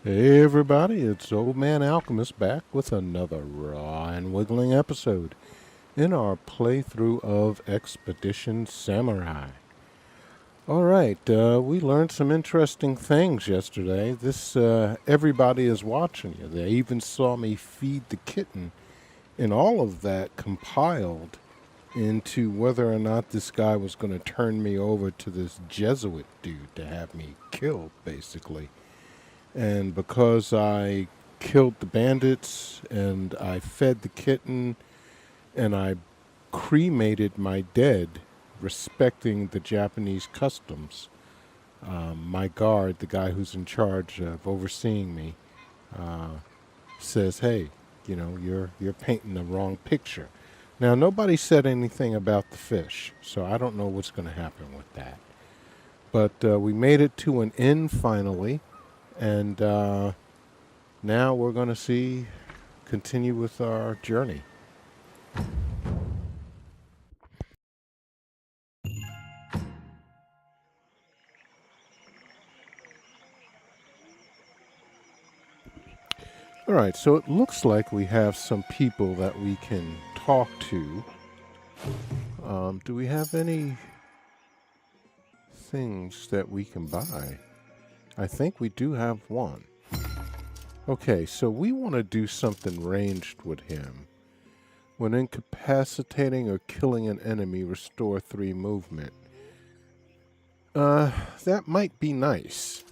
Hey everybody, it's Old Man Alchemist back with another raw and wiggling episode in our playthrough of Expedition Samurai. Alright, we learned some interesting things yesterday. Everybody is watching you. They even saw me feed the kitten, and all of that compiled into whether or not this guy was going to turn me over to this Jesuit dude to have me killed, basically. And because I killed the bandits and I fed the kitten and I cremated my dead, respecting the Japanese customs, my guard, the guy who's in charge of overseeing me, uh, says, "Hey, you're painting the wrong picture." Now, nobody said anything about the fish, so I don't know what's going to happen with that. But we made it to an inn finally, and now we're going to continue with our journey. All right, so it looks like we have some people that we can talk to. Do we have any things that we can buy? I think we do have one. Okay, so we want to do something ranged with him. When incapacitating or killing an enemy, restore 3 movement. That might be nice.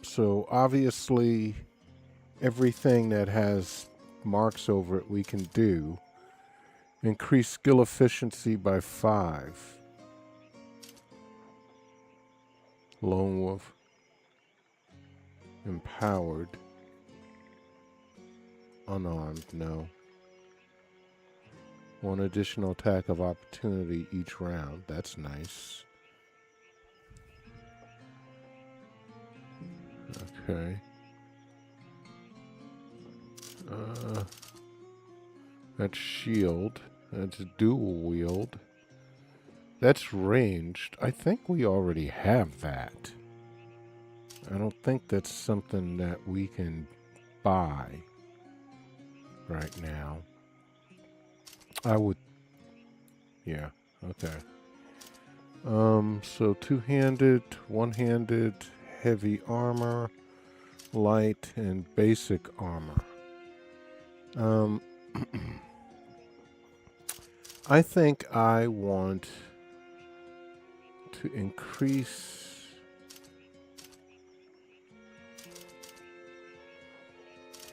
So obviously, everything that has marks over it we can do. Increase skill efficiency by 5. Lone Wolf. Empowered. Unarmed, no. 1 additional attack of opportunity each round. That's nice. Okay. That's shield. That's dual wield. That's ranged. I think we already have that. I don't think that's something that we can buy right now. I would. Yeah. Okay. So 2-handed, 1-handed, heavy armor, light, and basic armor. Um, I think I want to increase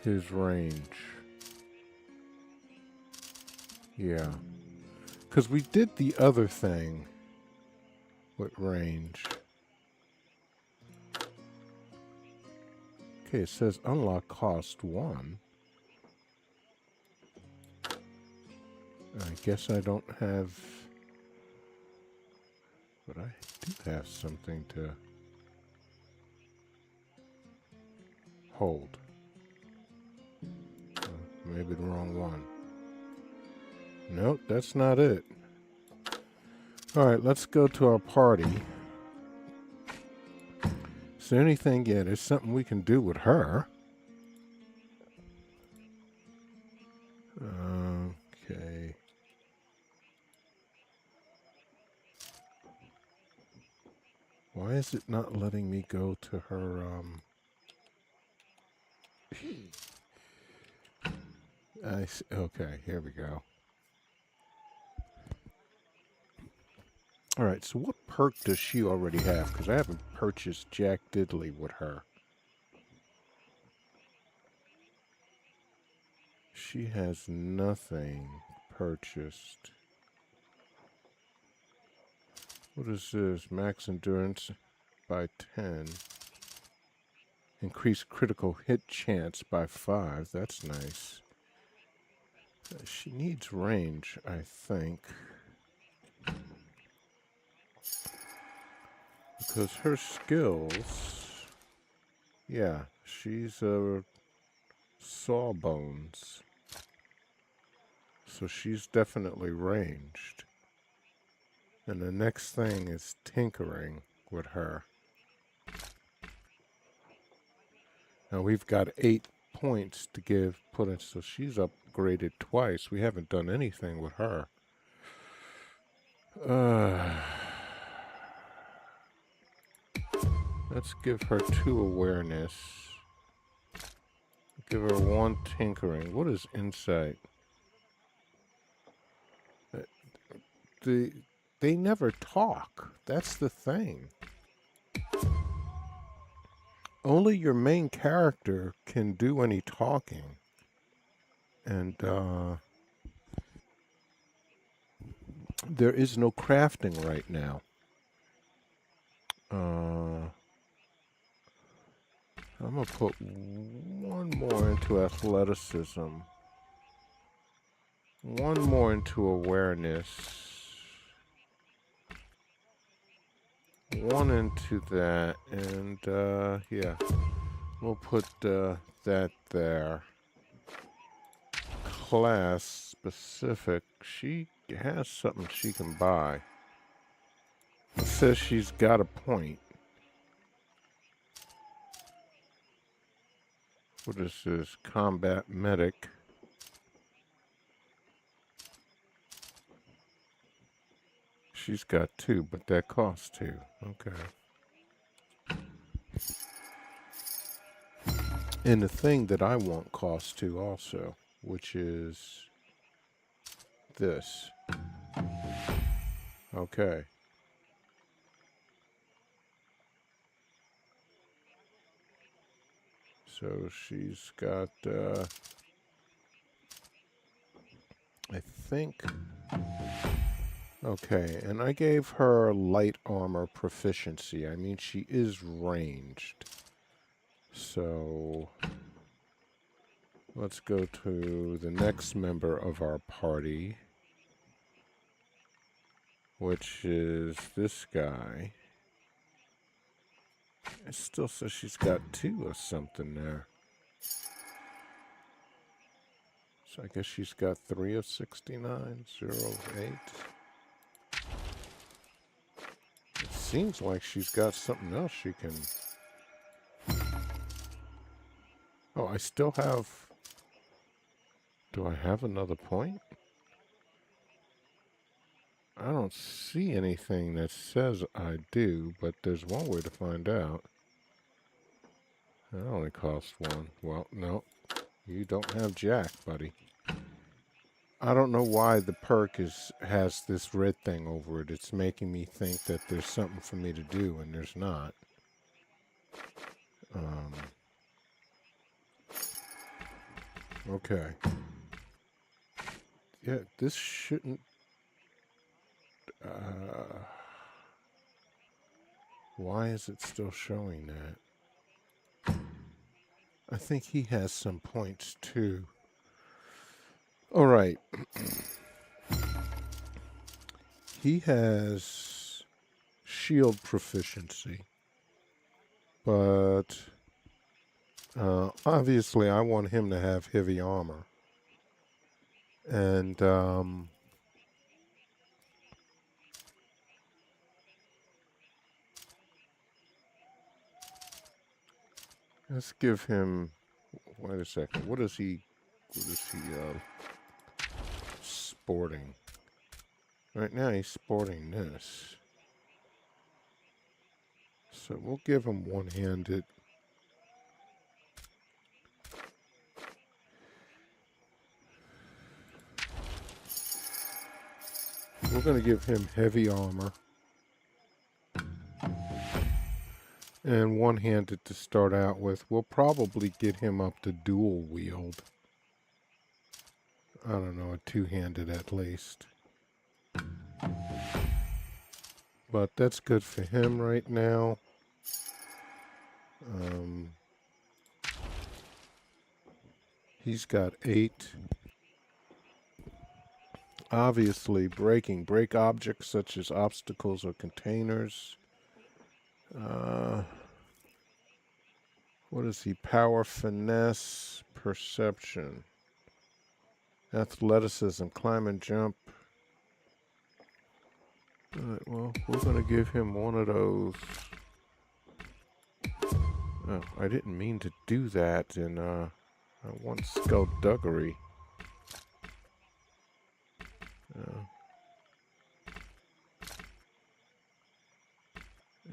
his range. Yeah. Because we did the other thing with range. Okay, it says unlock cost 1. I guess I don't have... But I do have something to hold. Maybe the wrong one. Nope, that's not it. Alright, let's go to our party. Is there anything? Yeah, there's something we can do with her. Okay. Why is it not letting me go to her, okay, here we go. Alright, so what perk does she already have? Because I haven't purchased Jack Diddley with her. She has nothing purchased. What is this? Max endurance by 10. Increase critical hit chance by 5. That's nice. She needs range, I think. Because her skills... Yeah, she's a sawbones. So she's definitely ranged. And the next thing is tinkering with her. Now we've got 8 points to put in, so she's upgraded twice. We haven't done anything with her. Let's give her 2 awareness. Give her 1 tinkering. What is insight? They never talk. That's the thing. Only your main character can do any talking. And there is no crafting right now. I'm going to put 1 more into athleticism. 1 more into awareness. 1 into that. And, yeah. We'll put that there. Class specific. She has something she can buy. It says she's got a point. What is this? Combat medic. She's got 2, but that costs 2. Okay. And the thing that I want costs 2 also, which is this. Okay. So she's got, I think, okay, and I gave her light armor proficiency. I mean, she is ranged. So let's go to the next member of our party, which is this guy. It still says she's got 2 or something there. So I guess she's got 3 of 69, 0 of 8. It seems like she's got something else she can... Oh, I still have... Do I have another point? I don't see anything that says I do, but there's one way to find out. That only costs 1. Well, no. You don't have Jack, buddy. I don't know why the perk has this red thing over it. It's making me think that there's something for me to do, and there's not. Okay. Yeah, this shouldn't... why is it still showing that? I think he has some points, too. All right. He has shield proficiency. But obviously I want him to have heavy armor. And let's give him... Wait a second. What is he sporting? Right now he's sporting this. So we'll give him one-handed. We're going to give him heavy armor. And one-handed to start out with. We'll probably get him up to dual wield. I don't know, a two-handed at least. But that's good for him right now. He's got 8. Obviously, break objects such as obstacles or containers. What is he? Power, finesse, perception, athleticism, climb and jump. All right, well, we're going to give him one of those. Oh, I didn't mean to do that in, I want skullduggery. Uh,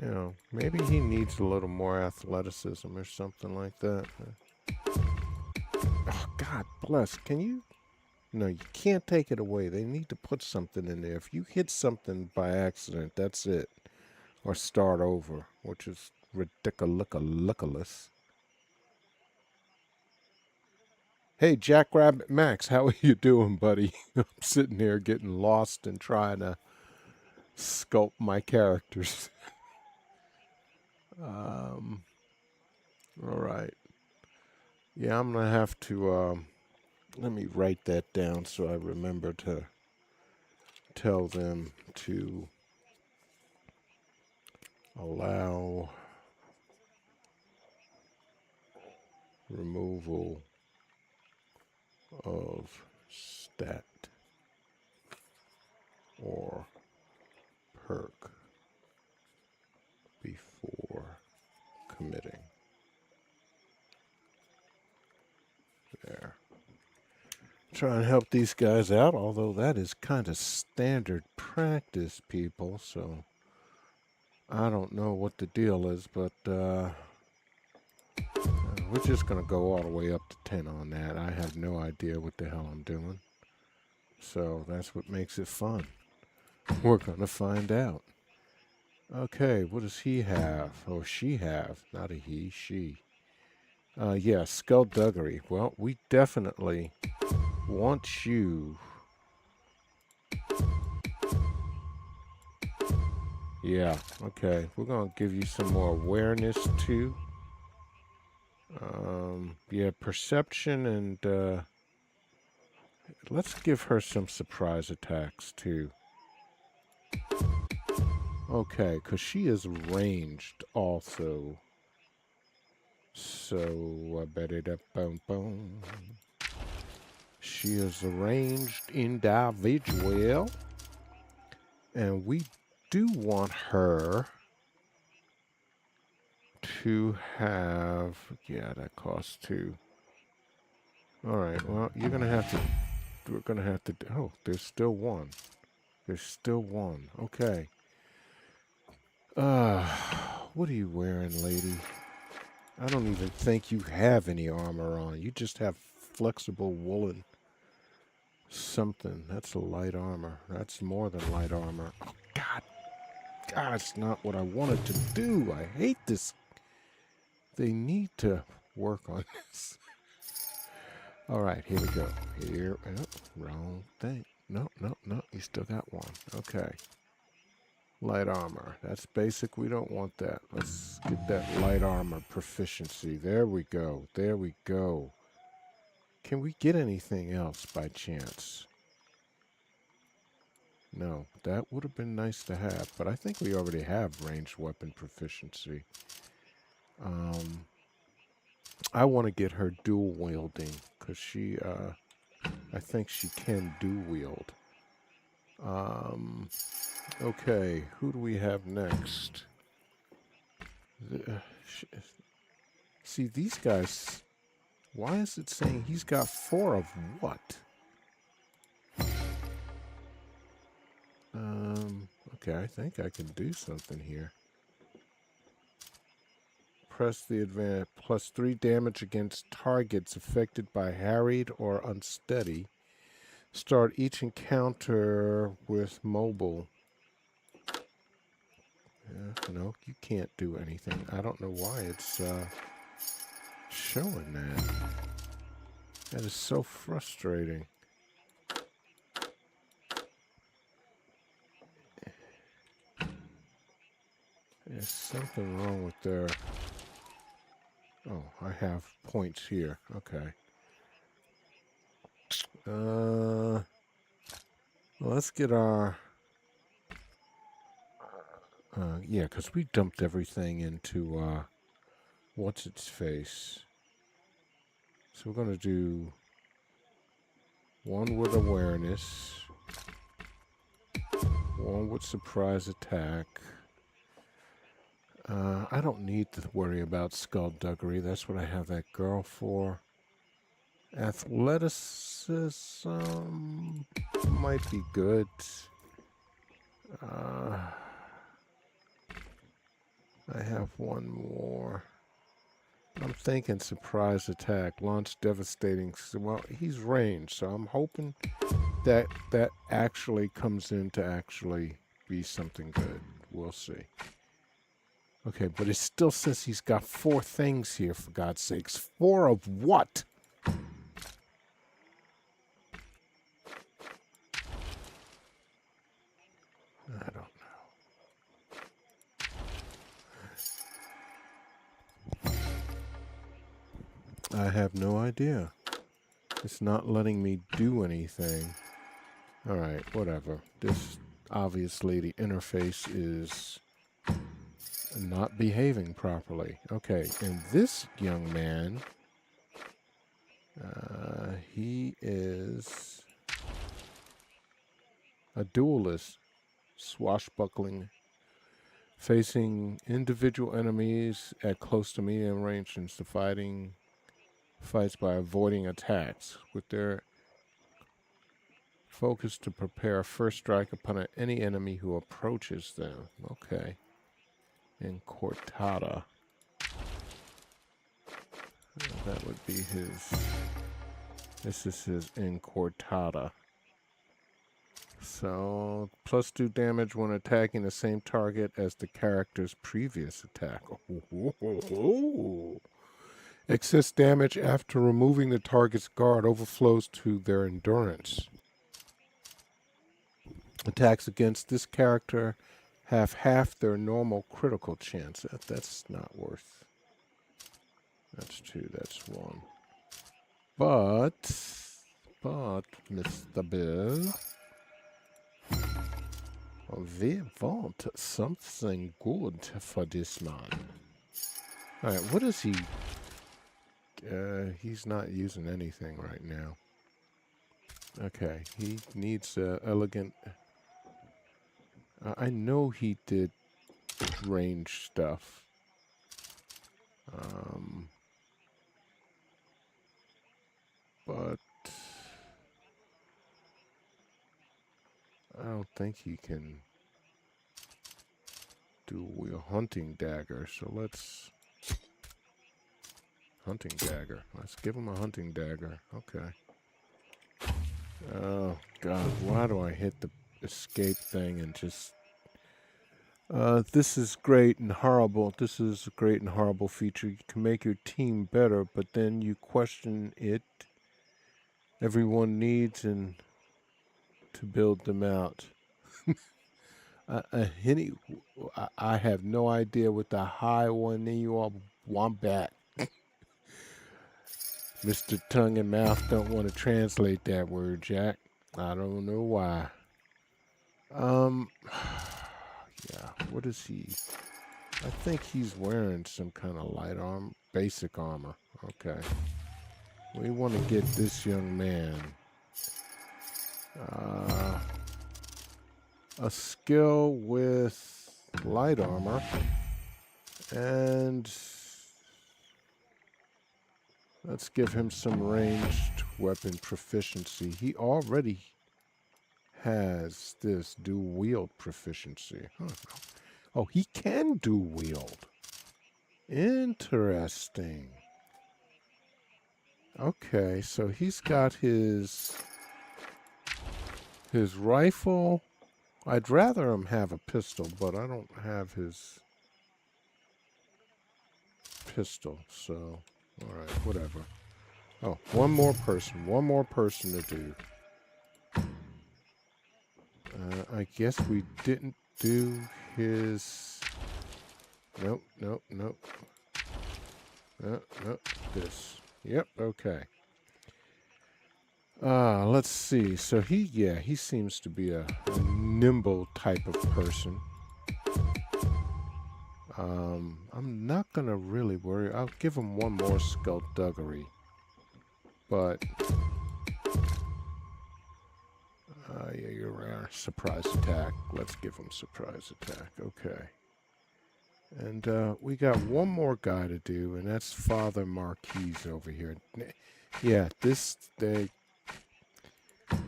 you know, maybe he needs a little more athleticism or something like that. Oh, God bless. Can you? No, you can't take it away. They need to put something in there. If you hit something by accident, that's it. Or start over, which is ridiculous. Hey, Jackrabbit Max, how are you doing, buddy? I'm sitting here getting lost and trying to sculpt my characters. Um, all right. Yeah, I'm gonna have to. Let me write that down so I remember to tell them to allow removal of stat or perk before committing. There. Try and help these guys out, although that is kind of standard practice, people, so I don't know what the deal is, but we're just going to go all the way up to 10 on that. I have no idea what the hell I'm doing, so that's what makes it fun. We're going to find out. Okay, what does he have? Or she have? Not a he, she. Yeah, skullduggery. Well, we definitely want you. Yeah, okay. We're going to give you some more awareness, too. Yeah, perception and, let's give her some surprise attacks, too. Okay, because she is ranged, also. So, boom, boom. She is a ranged individual. And we do want her to have... Yeah, that costs 2. Alright, well, you're going to have to... We're going to have to... Oh, there's still 1. There's still 1. Okay. What are you wearing, lady? I don't even think you have any armor on. You just have flexible woolen something. That's a light armor. That's more than light armor. Oh, God. God, it's not what I wanted to do. I hate this. They need to work on this. All right, here we go. Here, oh, wrong thing. No, no, no, you still got 1. Okay. Light armor. That's basic. We don't want that. Let's get that light armor proficiency. There we go. There we go. Can we get anything else by chance? No, that would have been nice to have, but I think we already have ranged weapon proficiency. I want to get her dual wielding because she, I think she can dual wield. Okay, who do we have next? See, these guys, why is it saying he's got 4 of what? Okay, I think I can do something here. Press the advantage, plus 3 damage against targets affected by harried or unsteady. Start each encounter with mobile. Yeah, no, you can't do anything. I don't know why it's showing that. That is so frustrating. There's something wrong with their... Oh, I have points here. Okay. Well, let's get our... yeah, because we dumped everything into, what's its face. So we're going to do 1 with awareness, 1 with surprise attack. I don't need to worry about skullduggery. That's what I have that girl for. Athleticism might be good. Uh, I have one more. I'm thinking surprise attack, launch devastating. Well, he's ranged, so I'm hoping that that actually comes in to actually be something good. We'll see. Okay, but it still says he's got 4 things here, for God's sakes. 4 of what? I don't know. I have no idea. It's not letting me do anything. Alright, whatever. This, obviously, the interface is not behaving properly. Okay, and this young man, he is a duelist, swashbuckling, facing individual enemies at close to medium range and fights by avoiding attacks with their focus to prepare a first strike upon any enemy who approaches them. Okay. And Cortada. That would be his. This is his Incortada. So, +2 damage when attacking the same target as the character's previous attack. Excess damage after removing the target's guard overflows to their endurance. Attacks against this character have half their normal critical chance. That's not worth. That's 2, that's 1. But, Mr. Bill, we want something good for this man. Alright, what is he? He's not using anything right now. Okay, he needs elegant. I know he did range stuff. But I don't think he can do a hunting dagger. So let's hunting dagger. Let's give him a hunting dagger. Okay. Oh God, why do I hit the escape thing and just? This is great and horrible. This is a great and horrible feature. You can make your team better, but then you question it. Everyone needs and to build them out. I have no idea what the high one you all want back. Mr. Tongue and Mouth don't want to translate that word, Jack. I don't know why. Yeah, what is he? I think he's wearing some kind of light armor, basic armor. Okay. We want to get this young man a skill with light armor and let's give him some ranged weapon proficiency. He already has this dual wield proficiency. Huh. Oh, he can dual wield. Interesting. Okay, so he's got his rifle. I'd rather him have a pistol, but I don't have his pistol, so alright, whatever. Oh, one more person to do. I guess we didn't do his... Nope. This. Yep, okay. Let's see. So he seems to be a nimble type of person. I'm not gonna really worry. I'll give him one more skullduggery. But yeah, you're right. Surprise attack. Let's give him surprise attack. Okay. And we got one more guy to do, and that's Father Marquis over here. Yeah,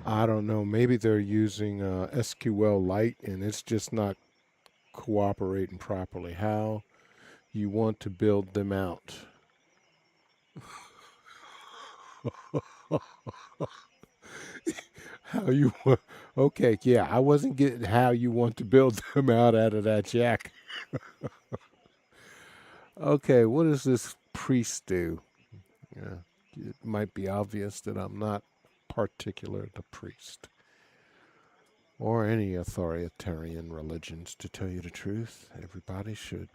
I don't know, maybe they're using SQL Lite and it's just not cooperating properly. How you want to build them out? How you want? Okay, yeah, I wasn't getting how you want to build them out of that jack. Okay, what does this priest do? Yeah, it might be obvious that I'm not particular to priest or any authoritarian religions, to tell you the truth. Everybody should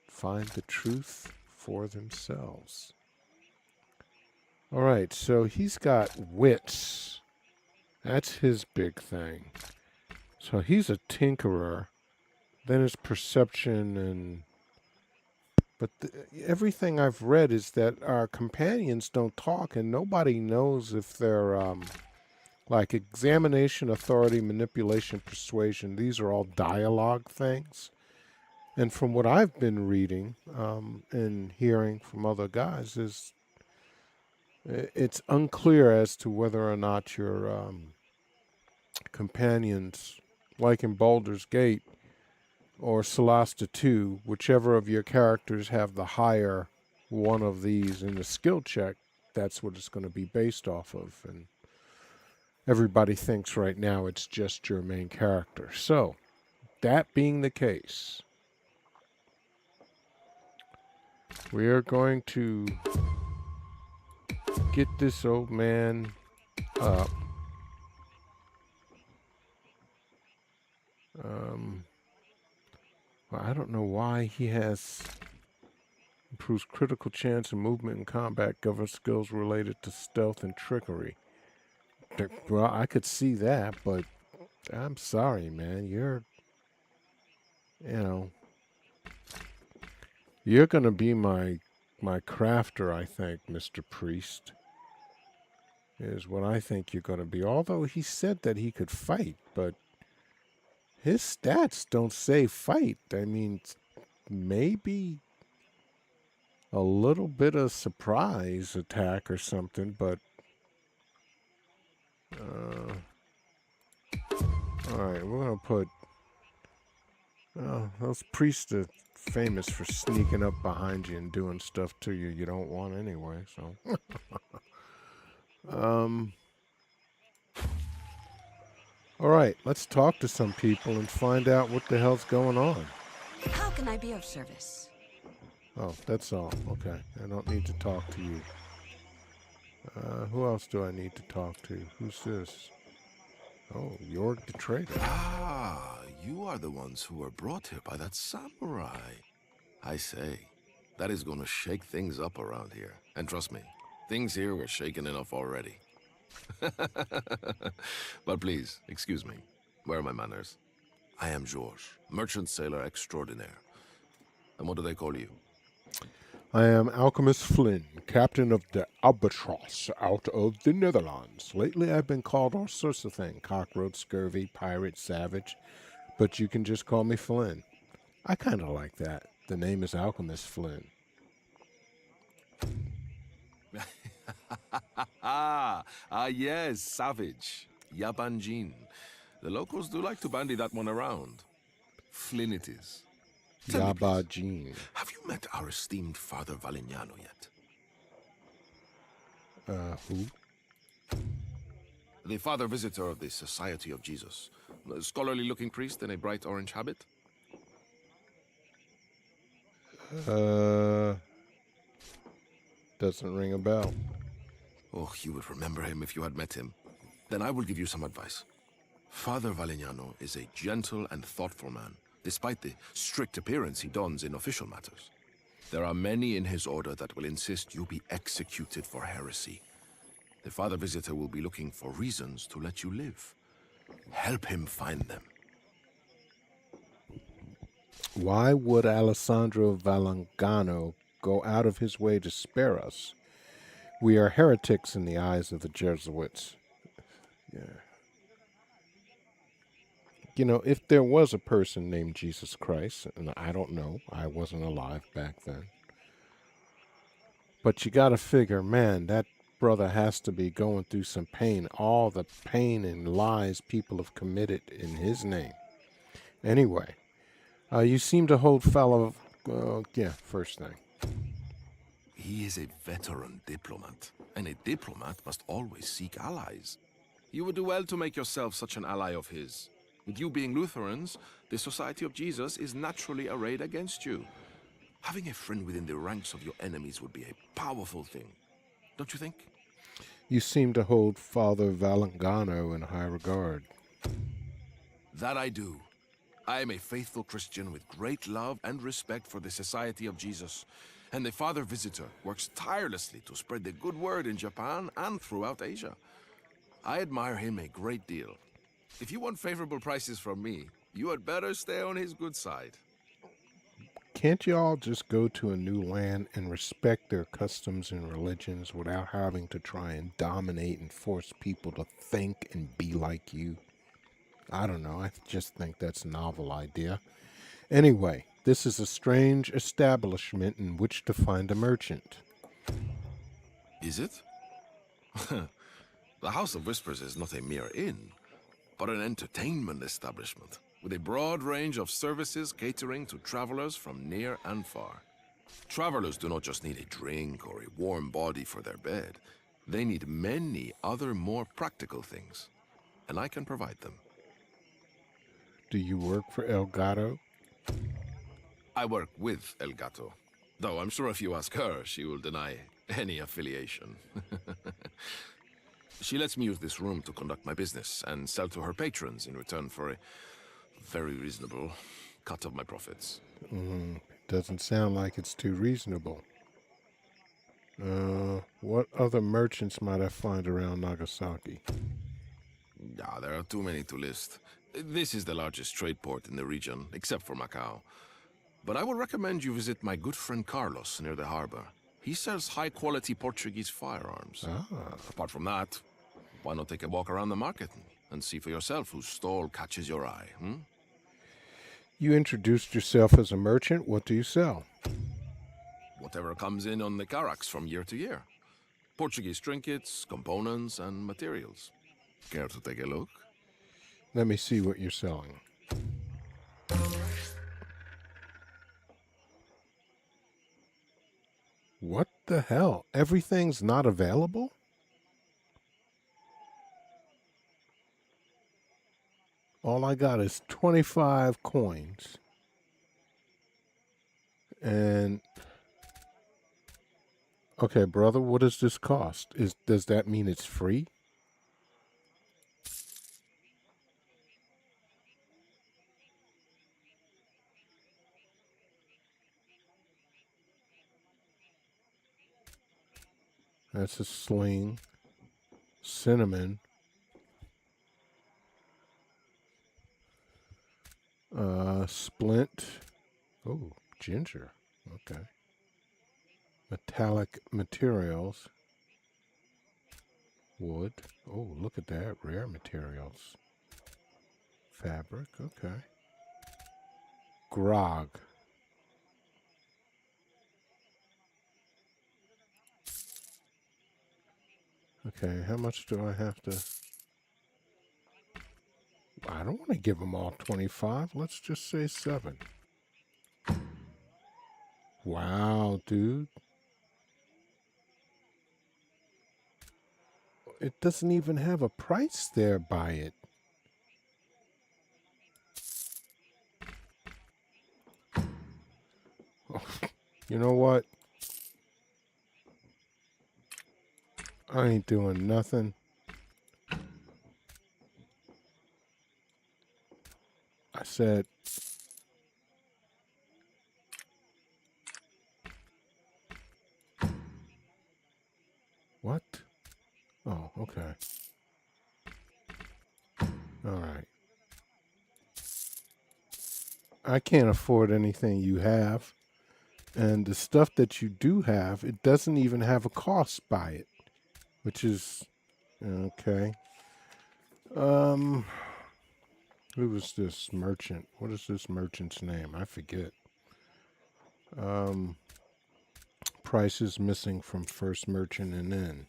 find the truth for themselves. All right, so he's got wits. That's his big thing. So he's a tinkerer. Then his perception and but everything I've read is that our companions don't talk, and nobody knows if they're like examination, authority, manipulation, persuasion. These are all dialogue things. And from what I've been reading and hearing from other guys, is it's unclear as to whether or not your companions, like in Baldur's Gate or Solasta 2, whichever of your characters have the higher one of these in the skill check, that's what it's going to be based off of. And everybody thinks right now it's just your main character. So, that being the case, we are going to get this old man up. Well, I don't know why he has improves critical chance of movement and combat, governs skills related to stealth and trickery. Well, I could see that, but I'm sorry, man. You know, you're gonna be my crafter. I think, Mr. Priest, is what I think you're gonna be. Although he said that he could fight, but his stats don't say fight. I mean, maybe a little bit of surprise attack or something, but all right, we're gonna put. Those priests are famous for sneaking up behind you and doing stuff to you don't want anyway. So, um, all right, let's talk to some people and find out what the hell's going on. How can I be of service? Oh, that's all. Okay, I don't need to talk to you. Who else do I need to talk to? Who's this? Oh, York the traitor. Ah, you are the ones who were brought here by that samurai. I say, that is gonna shake things up around here. And trust me, things here were shaken enough already. But please, excuse me. Where are my manners? I am Georges, merchant sailor extraordinaire. And what do they call you? I am Alchemist Flynn, captain of the Albatross out of the Netherlands. Lately I've been called all sorts of things: cockroach, scurvy, pirate, savage, but you can just call me Flynn. I kind of like that. The name is Alchemist Flynn. Yes, savage. Yabanjin. The locals do like to bandy that one around. Flynn it is. Tell me, please, Yabajin. have you met our esteemed Father Valignano yet? Who? The father visitor of the Society of Jesus. A scholarly-looking priest in a bright orange habit? Doesn't ring a bell. Oh, you would remember him if you had met him. Then I will give you some advice. Father Valignano is a gentle and thoughtful man, despite the strict appearance he dons in official matters. There are many in his order that will insist you be executed for heresy. The Father Visitor will be looking for reasons to let you live. Help him find them. Why would Alessandro Valangano go out of his way to spare us? We are heretics in the eyes of the Jesuits. Yeah. if there was a person named Jesus Christ, and I don't know, I wasn't alive back then, but you got to figure, man, that brother has to be going through some pain, all the pain and lies people have committed in his name. Anyway, you seem to hold fellow. Yeah, first thing. He is a veteran diplomat, and a diplomat must always seek allies. You would do well to make yourself such an ally of his. With you being Lutherans, the Society of Jesus is naturally arrayed against you. Having a friend within the ranks of your enemies would be a powerful thing, don't you think? You seem to hold Father Valengano in high regard. That I do. I am a faithful Christian with great love and respect for the Society of Jesus, and the Father Visitor works tirelessly to spread the good word in Japan and throughout Asia. I admire him a great deal. If you want favorable prices from me, you had better stay on his good side. Can't you all just go to a new land and respect their customs and religions without having to try and dominate and force people to think and be like you? I don't know. I just think that's a novel idea. Anyway, this is a strange establishment in which to find a merchant. Is it? The House of Whispers is not a mere inn, but an entertainment establishment with a broad range of services catering to travelers from near and far. Travelers do not just need a drink or a warm body for their bed. They need many other more practical things, and I can provide them. Do you work for El Gato? I work with El Gato, though I'm sure if you ask her, she will deny any affiliation. She lets me use this room to conduct my business and sell to her patrons in return for a very reasonable cut of my profits. Doesn't sound like it's too reasonable. What other merchants might I find around Nagasaki? Yeah, there are too many to list. This is the largest trade port in the region, except for Macau. But I would recommend you visit my good friend Carlos near the harbor. He sells high-quality Portuguese firearms. Apart from that, why not take a walk around the market and see for yourself whose stall catches your eye, You introduced yourself as a merchant. What do you sell? Whatever comes in on the carracks from year to year. Portuguese trinkets, components, and materials. Care to take a look? Let me see what you're selling. What the hell? Everything's not available? All I got is 25 coins. And okay, brother, what does this cost? Does that mean it's free? That's a sling, cinnamon, splint. Oh, ginger. Okay. Metallic materials. Wood. Oh, look at that. Rare materials. Fabric. Okay. Grog. Okay, how much do I have to... I don't want to give them all 25. Let's just say 7. Wow, dude. It doesn't even have a price there by it. Oh, you know what? I ain't doing nothing. I said, what? Oh, okay. All right. I can't afford anything you have. And the stuff that you do have, it doesn't even have a cost by it, which is okay. Um, Who was this merchant? What is this merchant's name? I forget. Price is missing from first merchant and then.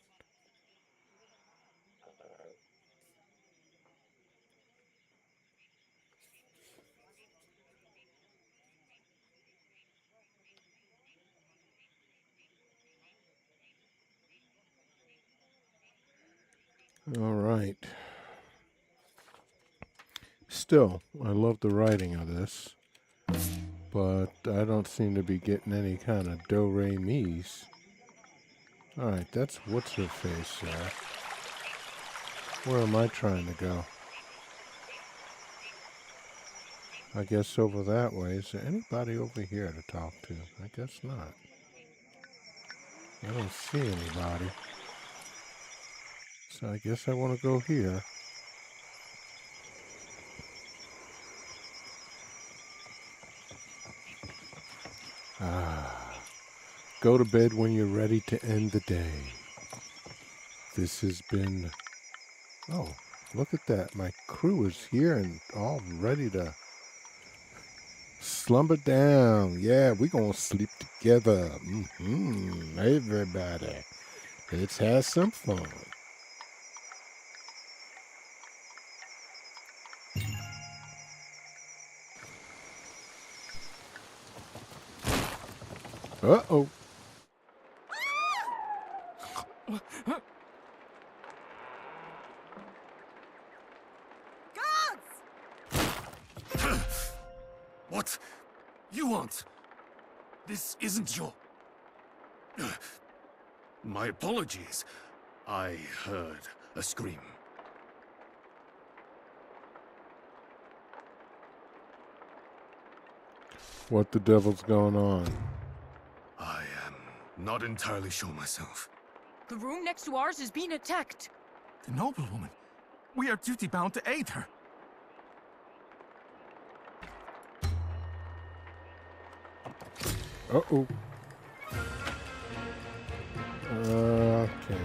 All right. Still, I love the writing of this, but I don't seem to be getting any kind of do-re-mi's. All right, that's what's her face there. Where am I trying to go? I guess over that way. Is there anybody over here to talk to? I guess not. I don't see anybody. So I guess I want to go here. Go to bed when you're ready to end the day. This has been... Oh, look at that. My crew is here and all ready to slumber down. Yeah, we're going to sleep together. Everybody. Let's have some fun. Uh-oh. What? You want? This isn't your... My apologies. I heard a scream. What the devil's going on? I am not entirely sure myself. The room next to ours is being attacked. The noblewoman. We are duty-bound to aid her. Uh-oh. Okay.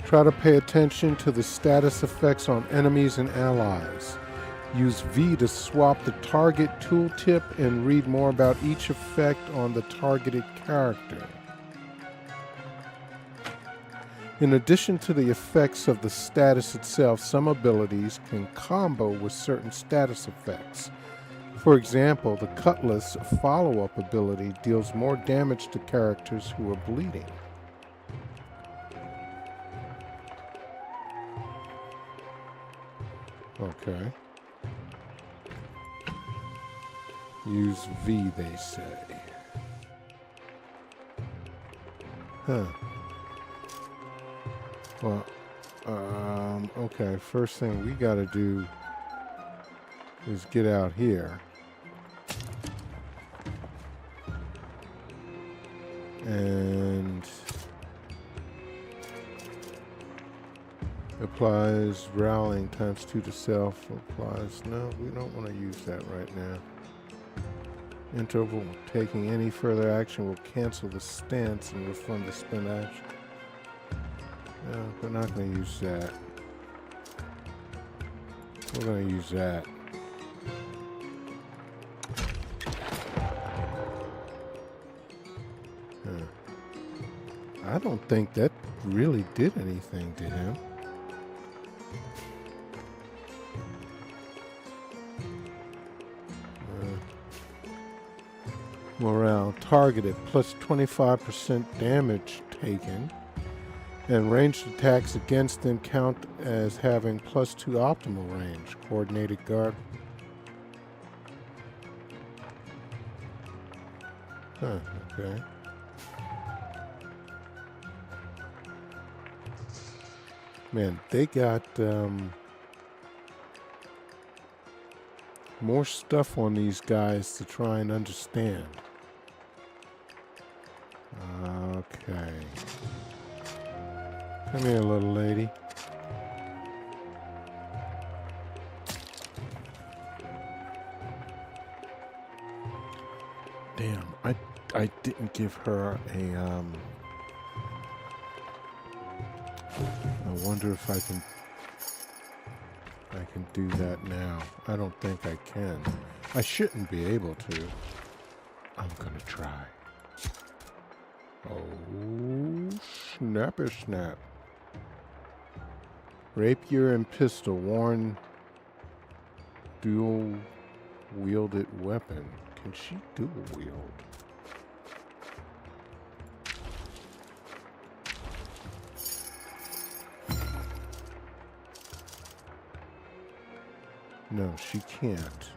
Try to pay attention to the status effects on enemies and allies. Use V to swap the target tooltip and read more about each effect on the targeted character. In addition to the effects of the status itself, some abilities can combo with certain status effects. For example, the Cutlass follow-up ability deals more damage to characters who are bleeding. Okay. Use V, they say. Huh. Well, okay, first thing we gotta do is get out here. And applies rallying times 2 to self. Applies, no, we don't want to use that right now. Interval taking any further action will cancel the stance and refund the spent action. No, we're not going to use that. We're going to use that. I don't think that really did anything to him. Morale targeted plus 25% damage taken, and ranged attacks against them count as having plus 2 optimal range. Coordinated guard. Huh, okay. Man, they got more stuff on these guys to try and understand. Okay. Come here, little lady. Damn, I didn't give her a I wonder if I can I can do that now. I don't think I can. I shouldn't be able to. I'm gonna try. Oh, snapper snap. Rapier and pistol, worn dual wielded weapon. Can she dual wield? No, she can't.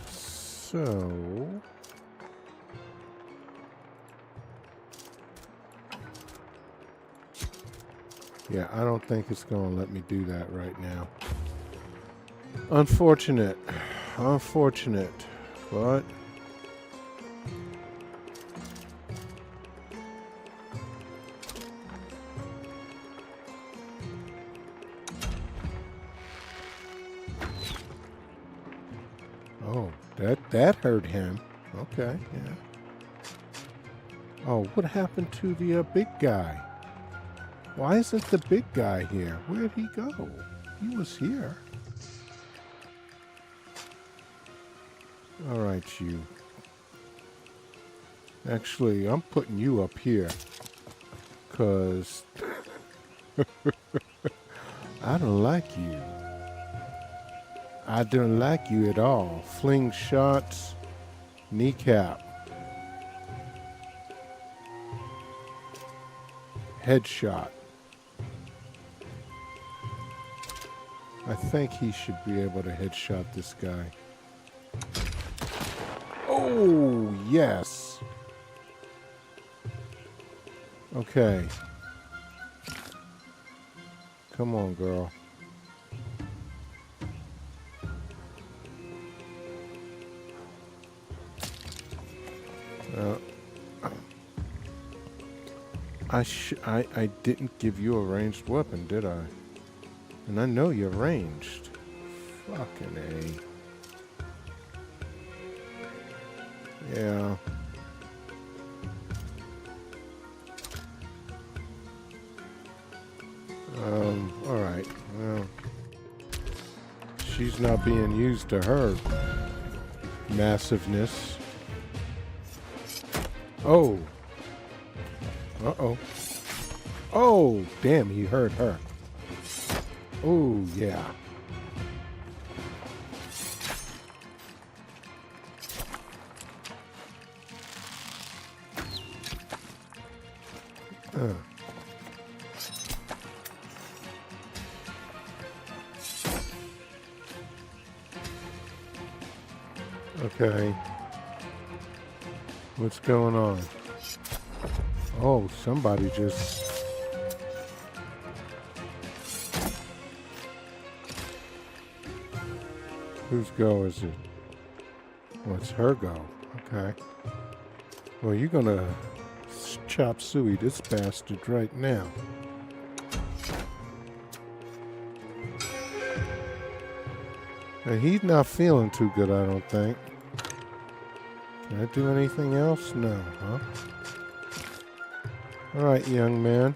So... yeah, I don't think it's going to let me do that right now. Unfortunate. Unfortunate. But... oh, that hurt him. Okay, yeah. Oh, what happened to the big guy? Why isn't the big guy here? Where'd he go? He was here. All right, you. Actually, I'm putting you up here. Because I don't like you. I don't like you at all. Fling shots, kneecap. Headshot. I think he should be able to headshot this guy. Oh, yes. Okay. Come on, girl. I didn't give you a ranged weapon, did I? And I know you're ranged. Fucking A. Yeah. Alright. Well, she's not being used to her massiveness. Oh. Uh-oh. Oh, damn, he hurt her. Oh, yeah. Okay. What's going on? Oh, somebody just... whose go is it? Well, it's her go. Okay. Well, you're gonna chop suey this bastard right now. And he's not feeling too good, I don't think. Can I do anything else? No, huh? All right, young man.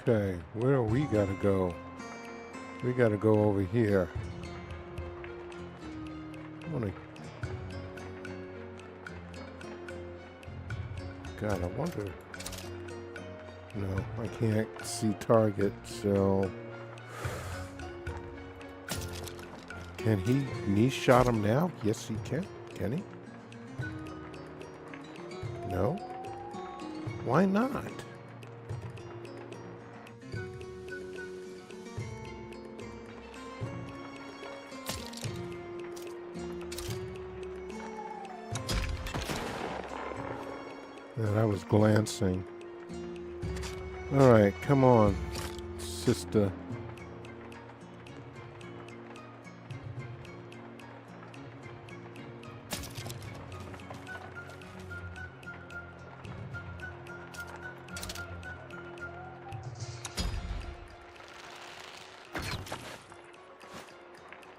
Okay, where we gotta go? We gotta go over here. I wanna... God, I wonder... no, I can't see target, so... can he knee shot him now? Yes, he can. Can he? No? Why not? I was glancing. All right, come on, sister.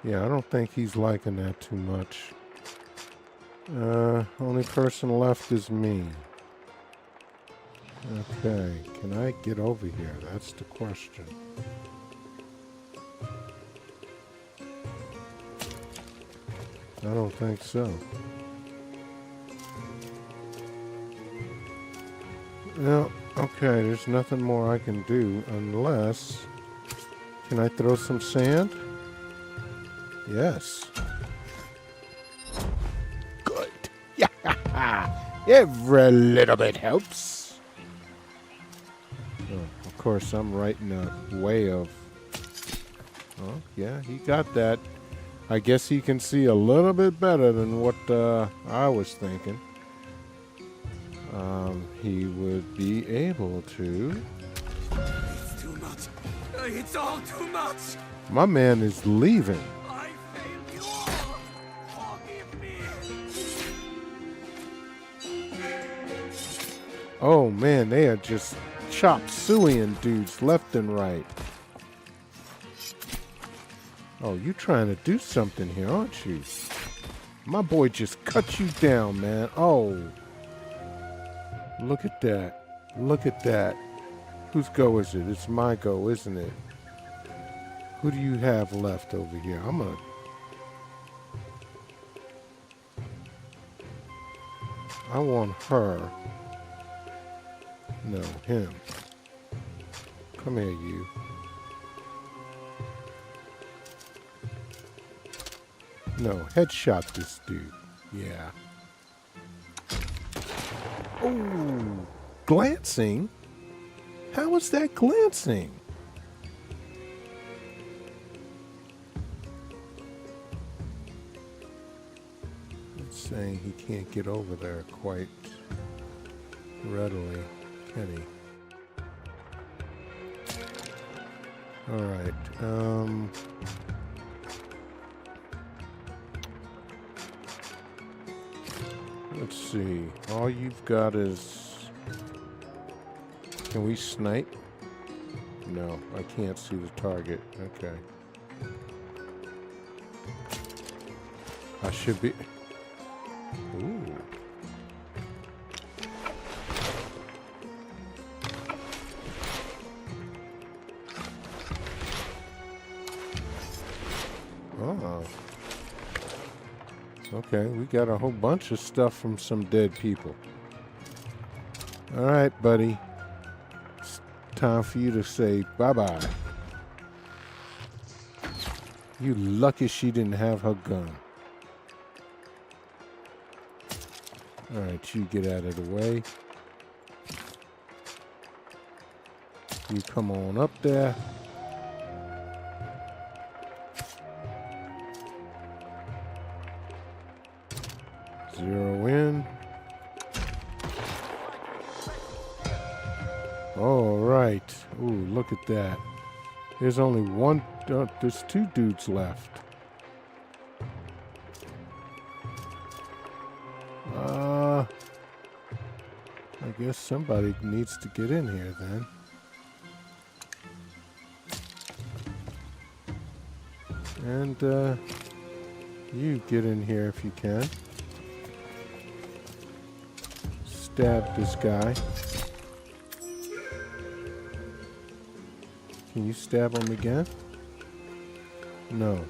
Yeah, I don't think he's liking that too much. Only person left is me. Okay, can I get over here? That's the question. I don't think so. Well, okay, there's nothing more I can do unless... Can I throw some sand? Yes. Good. Yeah, every little bit helps. Oh, of course, I'm right in the way of... Oh, yeah, he got that. I guess he can see a little bit better than what I was thinking. He would be able to... It's too much. It's all too much. My man is leaving. I failed you all. Forgive me. Oh man, they are just chop sueying dudes left and right. Oh, you trying to do something here, aren't you? My boy just cut you down, man. Oh. Look at that. Look at that. Whose go is it? It's my go, isn't it? Who do you have left over here? I'm gonna... I want her. No, him. Come here, you. No, headshot this dude. Yeah. Oh, glancing? How is that glancing? It's saying he can't get over there quite readily, can he? All right. Let's see. All you've got is... Can we snipe? No, I can't see the target. Okay. I should be... Ooh. Oh. Okay, we got a whole bunch of stuff from some dead people. All right, buddy. It's time for you to say bye-bye. You lucky she didn't have her gun. All right, you get out of the way. You come on up there. Zero in. All right. Ooh, look at that. There's only one. There's two dudes left. I guess somebody needs to get in here then. And you get in here if you can. Stab this guy. Can you stab him again? No.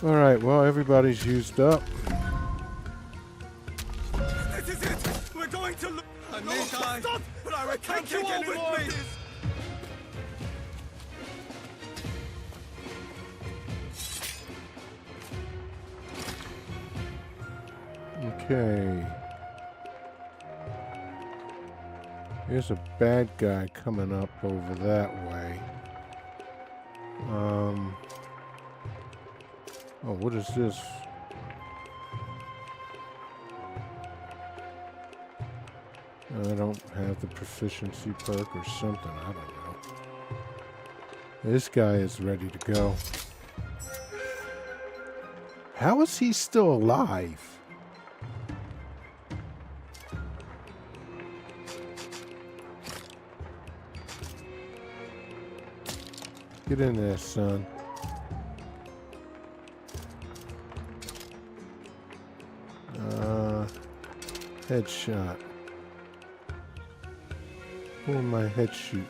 Alright, well, everybody's used up. This is it. We're going to lose. I may die, stop, but I can't take any more of this. Okay. There's a bad guy coming up over that way. Oh, what is this? I don't have the proficiency perk or something. I don't know. This guy is ready to go. How is he still alive? Get in there, son. Headshot. Who am I head shooting?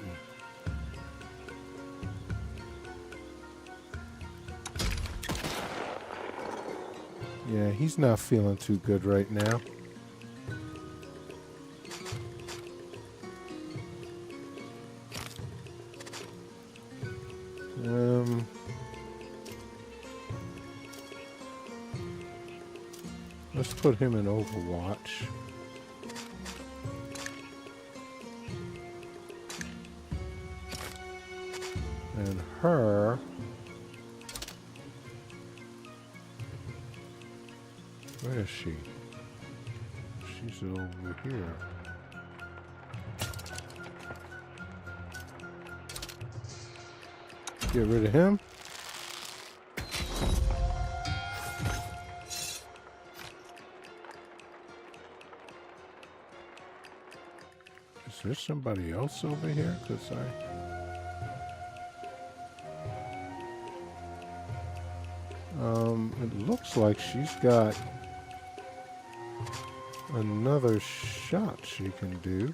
Yeah, he's not feeling too good right now. Let's put him in Overwatch. And her... Where is she? She's over here. Get rid of him. Is there somebody else over here? Because it looks like she's got another shot she can do.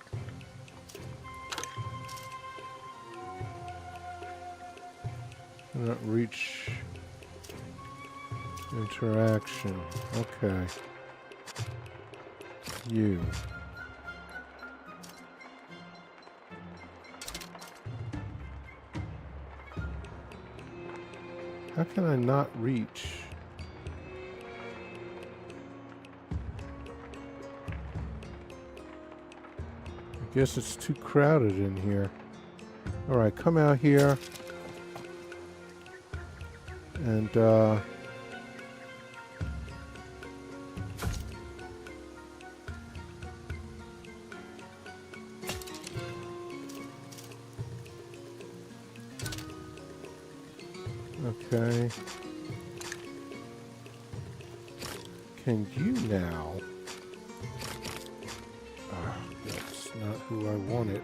Not reach interaction. Okay. You. How can I not reach? I guess it's too crowded in here. Alright, come out here. And, okay. Can you now? That's not who I wanted.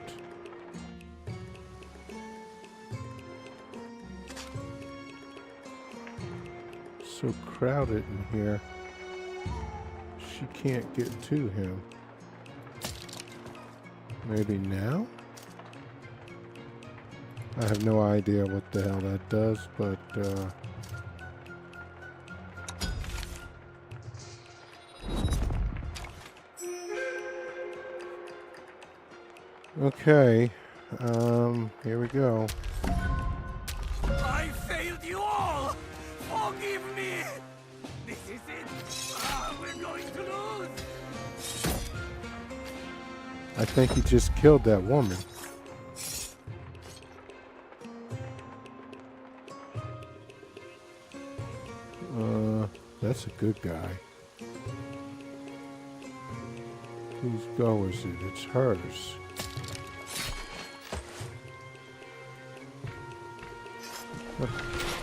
So crowded in here. She can't get to him. Maybe now? I have no idea what the hell that does, but okay. Here we go. I failed you all! Forgive me! This is it! We're going to lose! I think he just killed that woman. That's a good guy. Whose go is it? It's hers. But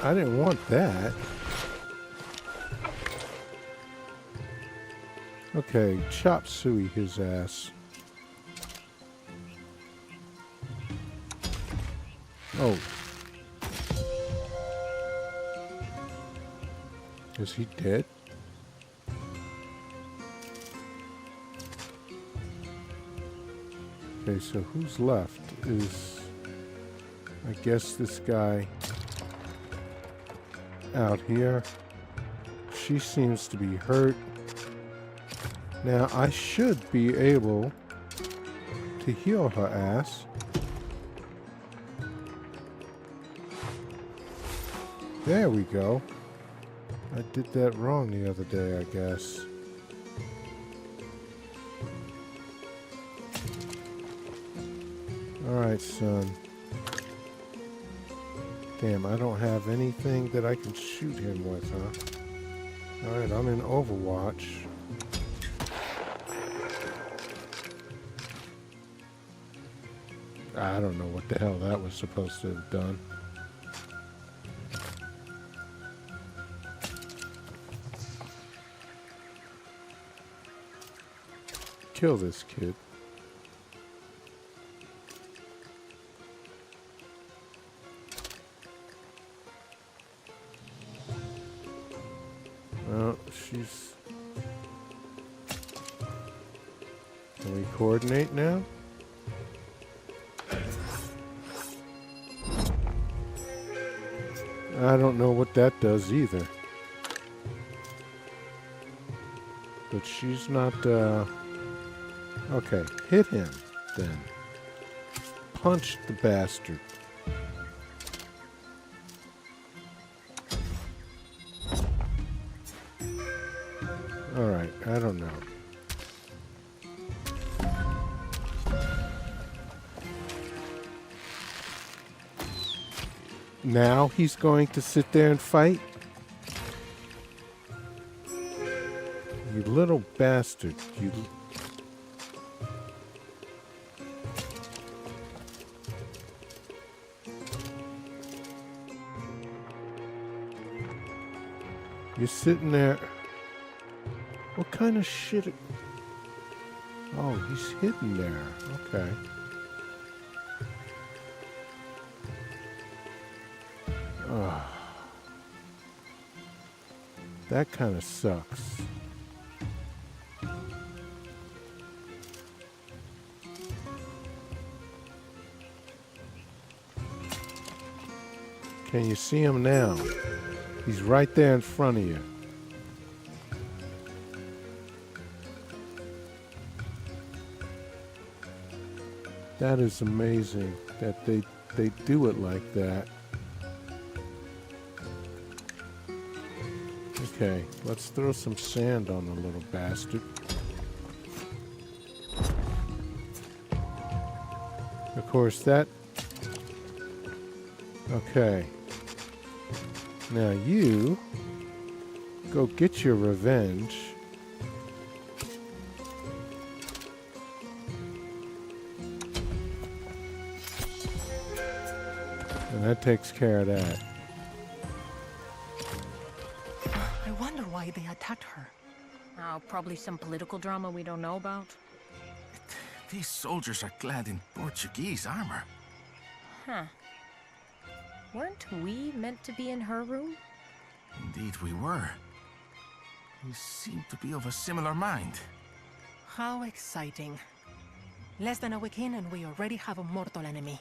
I didn't want that. Okay, chop suey his ass. Oh. Is he dead? Okay, so who's left is, I guess, this guy out here. She seems to be hurt. Now, I should be able to heal her ass. There we go. I did that wrong the other day, I guess. Alright, son. Damn, I don't have anything that I can shoot him with, huh? Alright, I'm in Overwatch. I don't know what the hell that was supposed to have done. Kill this kid. Oh, she's... Can we coordinate now? I don't know what that does either. But she's not, Okay, hit him, then. Punch the bastard. Alright, I don't know. Now he's going to sit there and fight? You little bastard. You... You're sitting there... What kind of shit... Oh, he's hidden there. Okay. Oh. That kind of sucks. Can you see him now? He's right there in front of you. That is amazing that they do it like that. Okay, let's throw some sand on the little bastard. Of course, that... Okay. Now you... Go get your revenge. And that takes care of that. I wonder why they attacked her. Oh, probably some political drama we don't know about. These soldiers are clad in Portuguese armor. Huh. Weren't we meant to be in her room? Indeed we were. We seem to be of a similar mind. How exciting. Less than a week in and we already have a mortal enemy.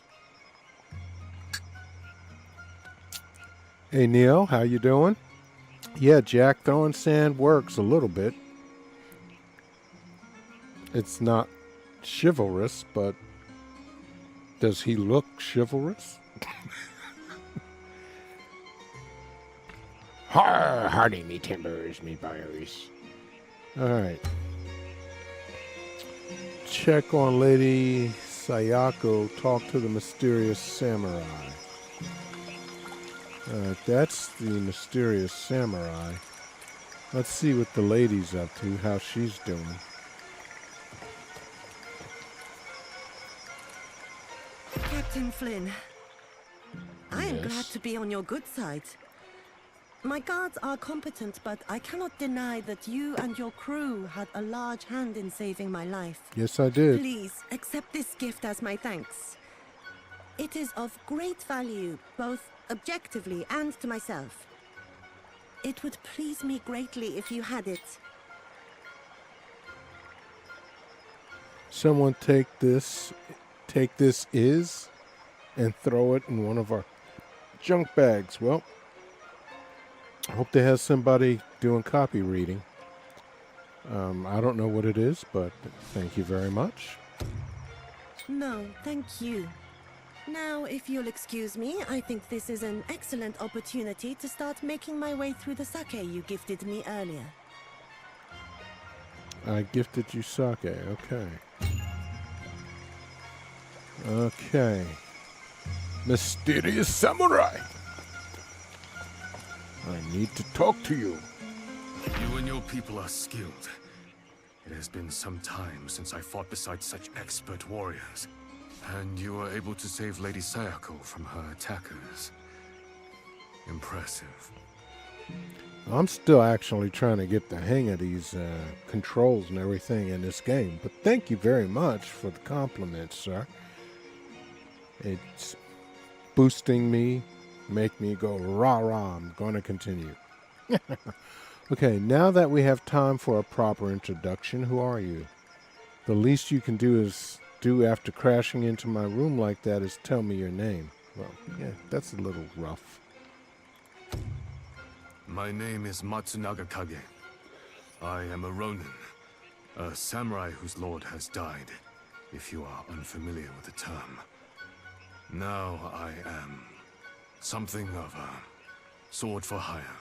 Hey Neil, how you doing? Yeah, Jack, throwing sand works a little bit. It's not chivalrous, but does he look chivalrous? Hardy me timbers, me buyers. Alright. Check on Lady Sayako, talk to the mysterious samurai. Alright, that's the mysterious samurai. Let's see what the lady's up to, how she's doing. Captain Flynn, I am Yes? glad to be on your good side. My guards are competent, but I cannot deny that you and your crew had a large hand in saving my life. Yes, I did. Please accept this gift as my thanks. It is of great value, both objectively and to myself. It would please me greatly if you had it. Someone take this and throw it in one of our junk bags. Well, I hope they have somebody doing copy reading. I don't know what it is, but thank you very much. No, thank you. Now, if you'll excuse me, I think this is an excellent opportunity to start making my way through the sake you gifted me earlier. I gifted you sake. Okay. Okay. Mysterious samurai. I need to talk to you. You and your people are skilled. It has been some time since I fought beside such expert warriors. And you were able to save Lady Sayako from her attackers. Impressive. I'm still actually trying to get the hang of these controls and everything in this game. But thank you very much for the compliments, sir. It's boosting me, make me go rah-rah. I'm going to continue. Okay, now that we have time for a proper introduction, who are you? The least you can do after crashing into my room like that is tell me your name. Well, yeah, that's a little rough. My name is Matsunaga Kage. I am a ronin, a samurai whose lord has died, if you are unfamiliar with the term. Now I am something of a sword for hire.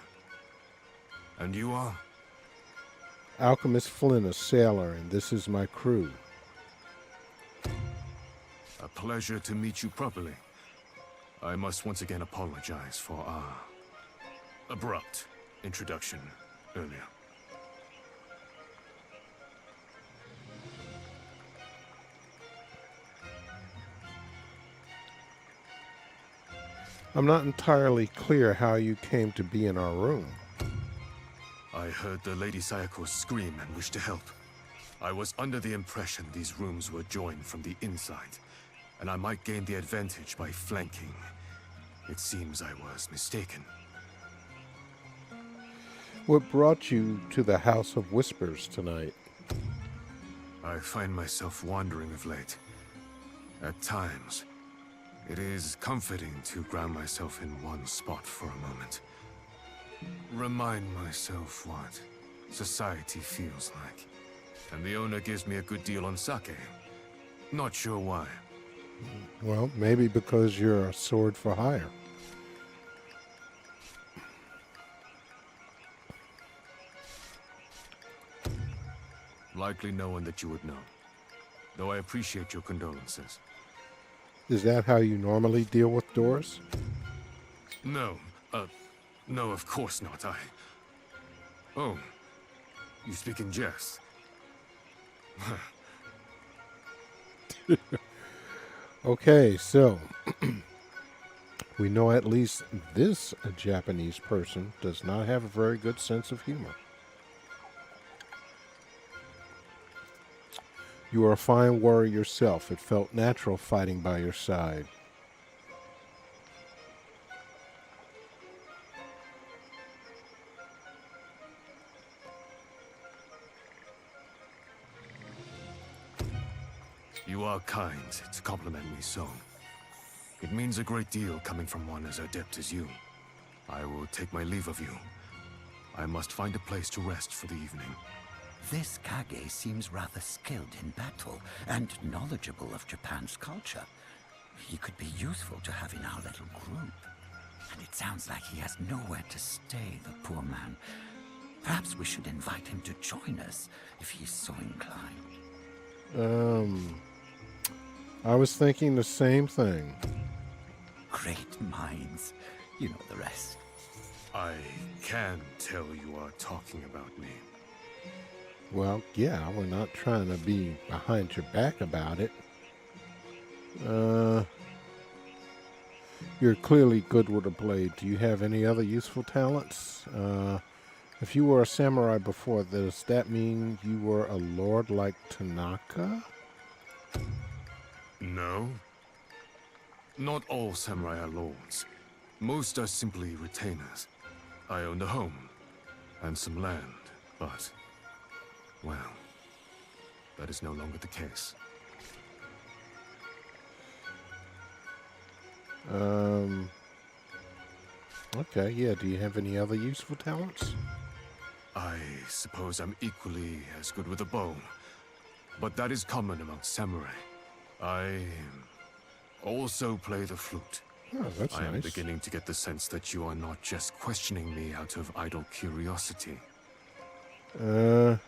And you are? Alchemist Flynn, a sailor, and this is my crew. A pleasure to meet you properly. I must once again apologize for our abrupt introduction earlier. I'm not entirely clear how you came to be in our room. I heard the Lady Sayako scream and wished to help. I was under the impression these rooms were joined from the inside, and I might gain the advantage by flanking. It seems I was mistaken. What brought you to the House of Whispers tonight? I find myself wandering of late. At times, it is comforting to ground myself in one spot for a moment. Remind myself what society feels like. And the owner gives me a good deal on sake. Not sure why. Well, maybe because you're a sword for hire. Likely no one that you would know. Though I appreciate your condolences. Is that how you normally deal with doors? No, no, of course not. Oh, you speak in jest. Okay, so we know at least this Japanese person does not have a very good sense of humor. You are a fine warrior yourself. It felt natural fighting by your side. You are kind to compliment me so. It means a great deal coming from one as adept as you. I will take my leave of you. I must find a place to rest for the evening. This Kage seems rather skilled in battle and knowledgeable of Japan's culture. He could be useful to have in our little group. And it sounds like he has nowhere to stay, the poor man. Perhaps we should invite him to join us, if he's so inclined. I was thinking the same thing. Great minds. You know the rest. I can tell you are talking about me. Well, yeah, we're not trying to be behind your back about it. You're clearly good with a blade. Do you have any other useful talents? If you were a samurai before, does that mean you were a lord like Tanaka? No. Not all samurai are lords. Most are simply retainers. I owned a home and some land, but... well, that is no longer the case. Okay, yeah, do you have any other useful talents? I suppose I'm equally as good with a bow, but that is common amongst samurai. I also play the flute. Oh, that's I am nice. beginning to get the sense that you are not just questioning me out of idle curiosity. I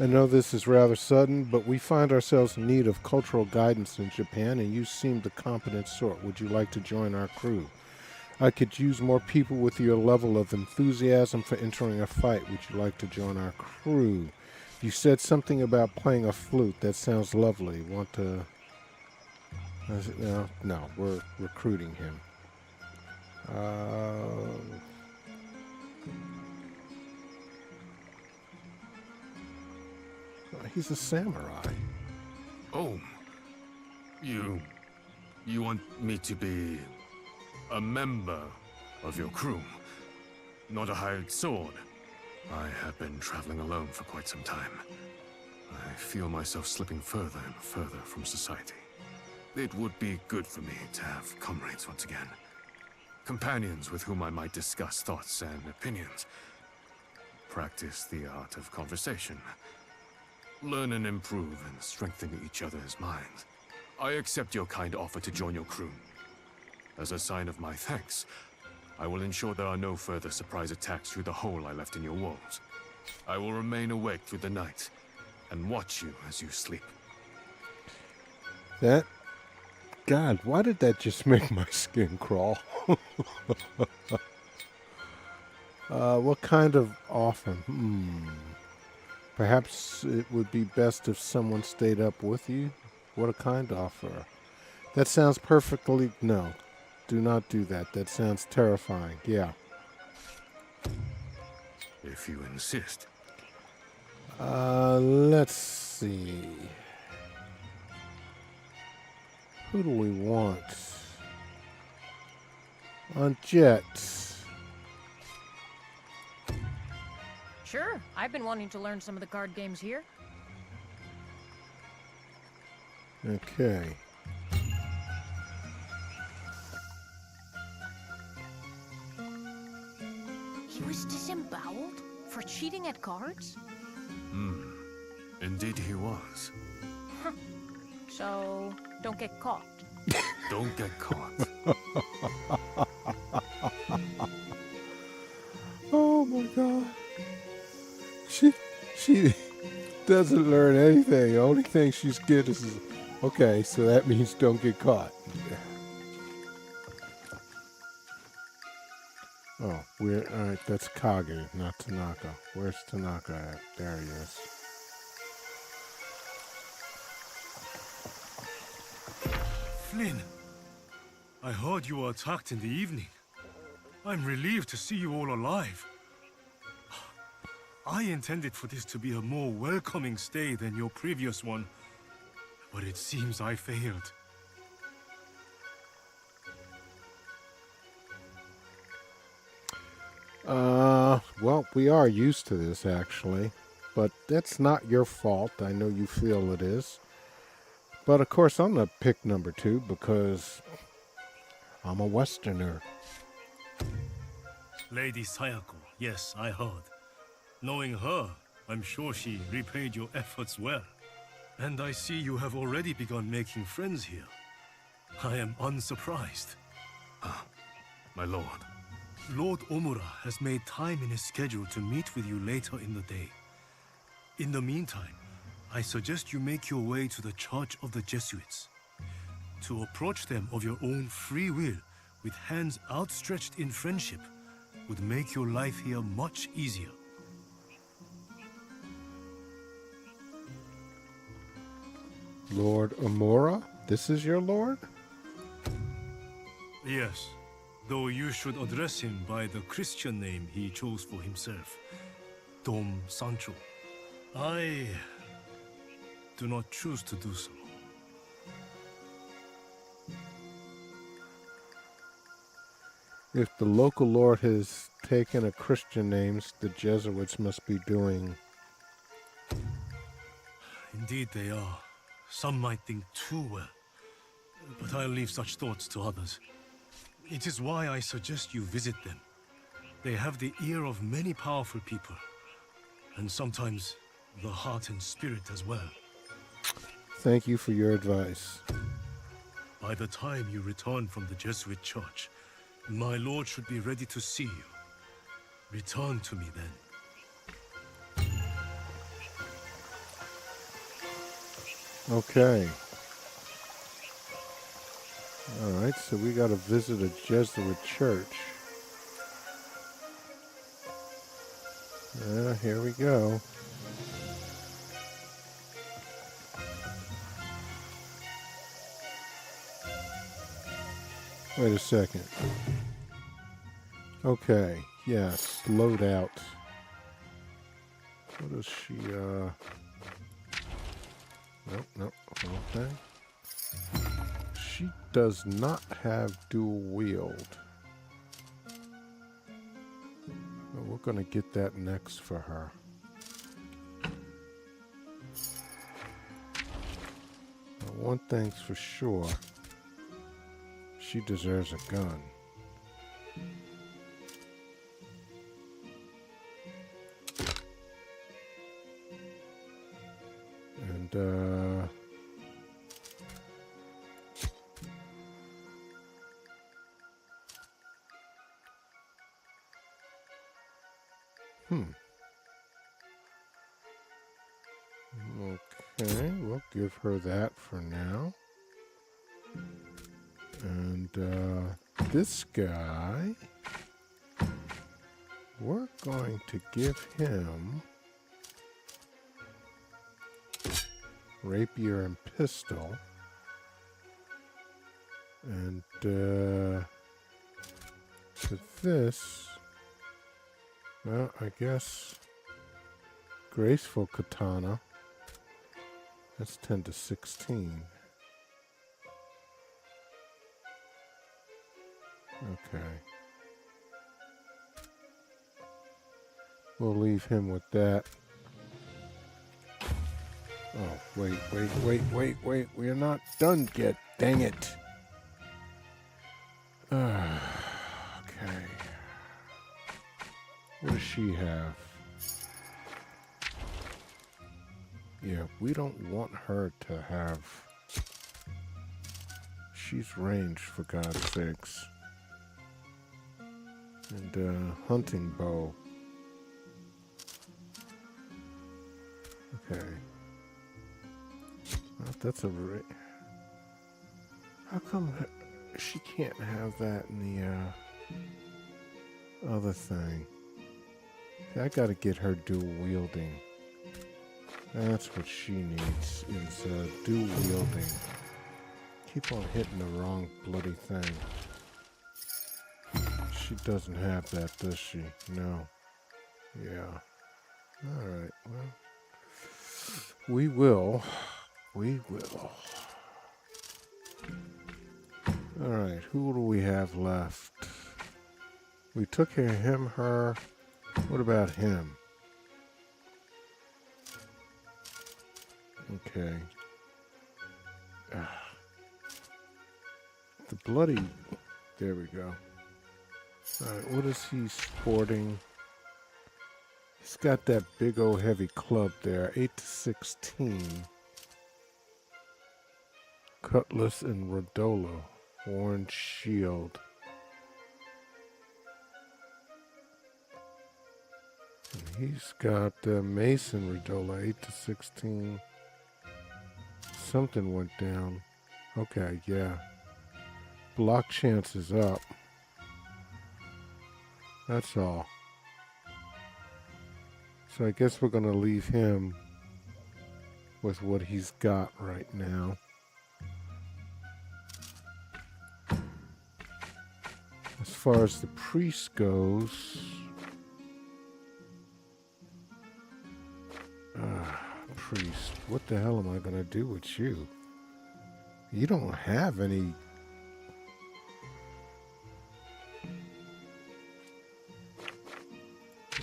know this is rather sudden, but we find ourselves in need of cultural guidance in Japan, and you seem the competent sort. Would you like to join our crew? I could use more people with your level of enthusiasm for entering a fight. Would you like to join our crew? You said something about playing a flute. That sounds lovely. Want to... No, we're recruiting him. He's a samurai. Oh, you want me to be a member of your crew? Not a hired sword. I have been traveling alone for quite some time. I feel myself slipping further and further from society. It would be good for me to have comrades once again. Companions with whom I might discuss thoughts and opinions. Practice the art of conversation. Learn and improve and strengthen each other's minds. I accept your kind offer to join your crew. As a sign of my thanks, I will ensure there are no further surprise attacks through the hole I left in your walls. I will remain awake through the night and watch you as you sleep. That... God, why did that just make my skin crawl? What kind of offer? Perhaps it would be best if someone stayed up with you? What a kind offer. That sounds perfectly... No. Do not do that. That sounds terrifying. Yeah. If you insist. Let's see. Who do we want? On Jet. Sure, I've been wanting to learn some of the card games here. Okay. He was disemboweled for cheating at cards? Indeed he was. So, don't get caught. Don't get caught. Oh my God. She doesn't learn anything. The only thing she's good is... Okay, so that means don't get caught. Oh, alright, that's Kage, not Tanaka. Where's Tanaka at? There he is. Flynn, I heard you were attacked in the evening. I'm relieved to see you all alive. I intended for this to be a more welcoming stay than your previous one, but it seems I failed. Well, we are used to this, actually. But that's not your fault. I know you feel it is. But, of course, I'm going to pick number 2 because I'm a Westerner. Lady Sayako, yes, I heard. Knowing her, I'm sure she repaid your efforts well. And I see you have already begun making friends here. I am unsurprised. My lord. Lord Omura has made time in his schedule to meet with you later in the day. In the meantime, I suggest you make your way to the Church of the Jesuits. To approach them of your own free will, with hands outstretched in friendship, would make your life here much easier. Lord Omura? This is your lord? Yes, though you should address him by the Christian name he chose for himself, Dom Sancho. I do not choose to do so. If the local lord has taken a Christian names, the Jesuits must be doing... Indeed they are. Some might think too well, but I'll leave such thoughts to others. It is why I suggest you visit them. They have the ear of many powerful people, and sometimes the heart and spirit as well. Thank you for your advice. By the time you return from the Jesuit church, my lord should be ready to see you. Return to me then. Okay. Alright, so we got to visit a Jesuit church. Here we go. Wait a second. Okay, yes, load out. What is she, Nope, wrong thing. She does not have dual wield. we're going to get that next for her. Now, one thing's for sure. She deserves a gun. And, Okay, we'll give her that for now. And this guy, we're going to give him rapier and pistol. And for this, well, I guess graceful katana. That's 10 to 16. Okay. We'll leave him with that. Oh, wait. We're not done yet. Dang it. Okay. What does she have? Yeah, we don't want her to have... She's ranged, for God's sakes. And, hunting bow. Okay. Well, that's a... How come she can't have that in the, other thing? I gotta get her dual wielding. That's what she needs, is dual wielding. Keep on hitting the wrong bloody thing. She doesn't have that, does she? No. Yeah. Alright, well. We will. Alright, who do we have left? We took care of him, her. What about him? Okay. The bloody... There we go. Alright, what is he sporting? He's got that big old heavy club there. 8 to 16. Cutlass and Rodolo. Orange shield. And he's got Mason Rodolo. 8 to 16. Something went down. Okay, yeah. Block chance is up. That's all. So I guess we're going to leave him with what he's got right now. As far as the priest goes... priest, what the hell am I going to do with you? You don't have any...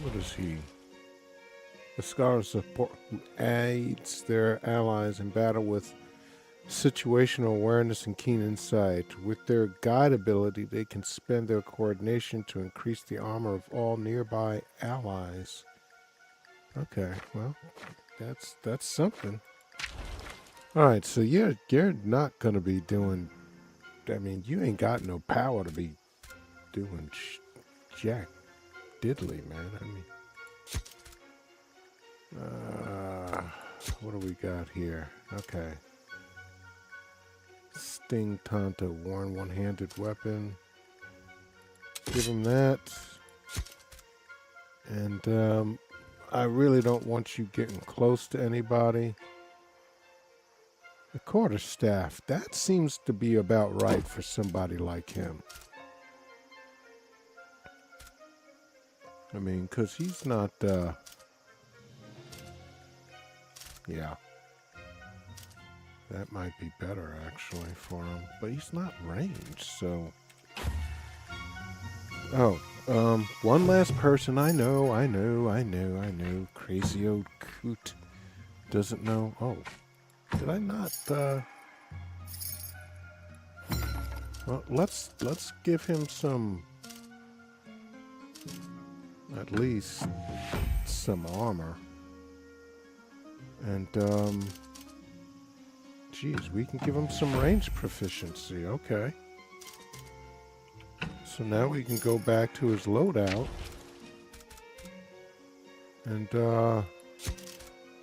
What is he? The scholars support who aids their allies in battle with situational awareness and keen insight. With their guide ability, they can spend their coordination to increase the armor of all nearby allies. Okay, well, that's something. All right, so you're not gonna be doing. I mean, you ain't got no power to be doing jack diddly, man. I mean. What do we got here? Okay. Sting Tanta, worn one-handed weapon. Give him that. And I really don't want you getting close to anybody. The quarterstaff, that seems to be about right for somebody like him. I mean, because he's not... Yeah. That might be better, actually, for him. But he's not ranged, so... Oh, one last person. I know. Crazy old coot doesn't know. Oh, did I not? Well, let's give him some, at least some armor, and geez, we can give him some range proficiency. Okay. So now we can go back to his loadout. And,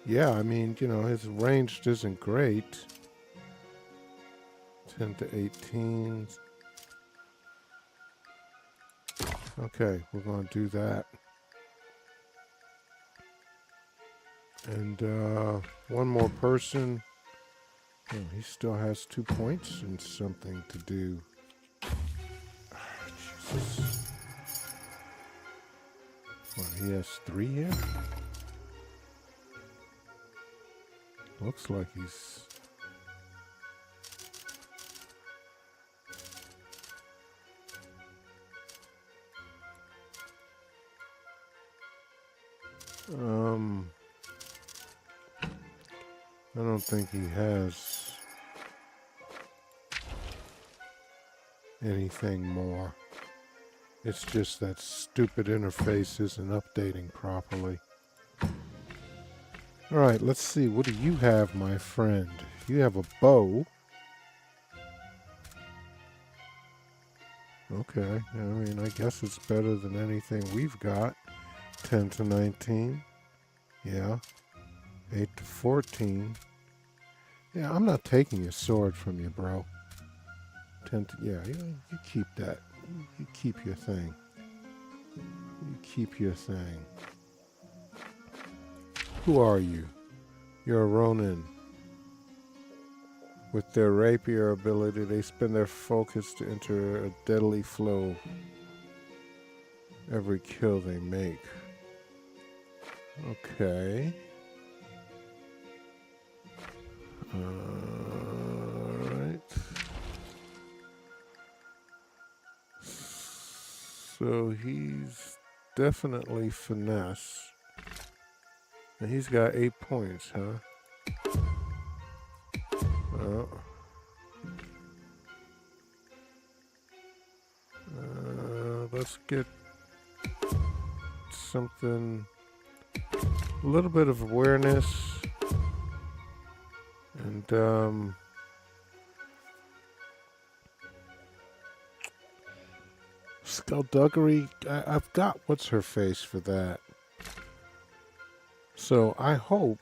yeah, I mean, you know, his range isn't great. 10 to 18. Okay, we're going to do that. And, one more person. Oh, he still has 2 points and something to do. Jesus. What, he has 3 here? Looks like he's... I don't think he has anything more. It's just that stupid interface isn't updating properly. Alright, let's see. What do you have, my friend? You have a bow. Okay, I mean, I guess it's better than anything we've got. 10 to 19. Yeah. 8 to 14. Yeah, I'm not taking your sword from you, bro. 10 to... Yeah, you keep that. You keep your thing. You keep your thing. Who are you? You're a Ronin. With their rapier ability, they spin their focus to enter a deadly flow every kill they make. Okay. Alright. So he's definitely finesse. And he's got 8 points, huh? Oh. Let's get something, a little bit of awareness, and skullduggery. I've got what's her face for that. So I hope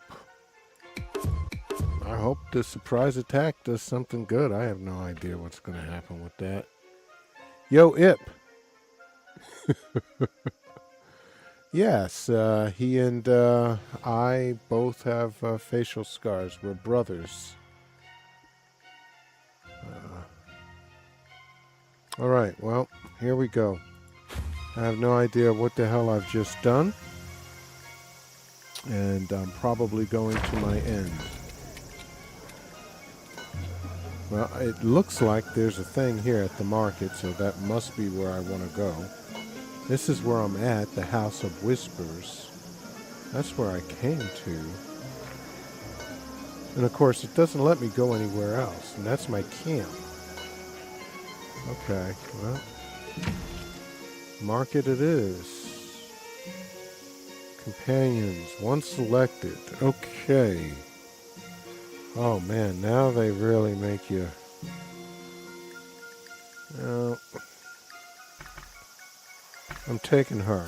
the surprise attack does something good. I have no idea what's going to happen with that. Yo, Ip. Yes, he and I both have facial scars. We're brothers. All right, well, here we go. I have no idea what the hell I've just done. And I'm probably going to my end. Well, it looks like there's a thing here at the market, so that must be where I want to go. This is where I'm at, the House of Whispers. That's where I came to. And of course, it doesn't let me go anywhere else, and that's my camp. Okay, well, market it is. Companions, one selected. Okay. Oh man, now they really make you... I'm taking her.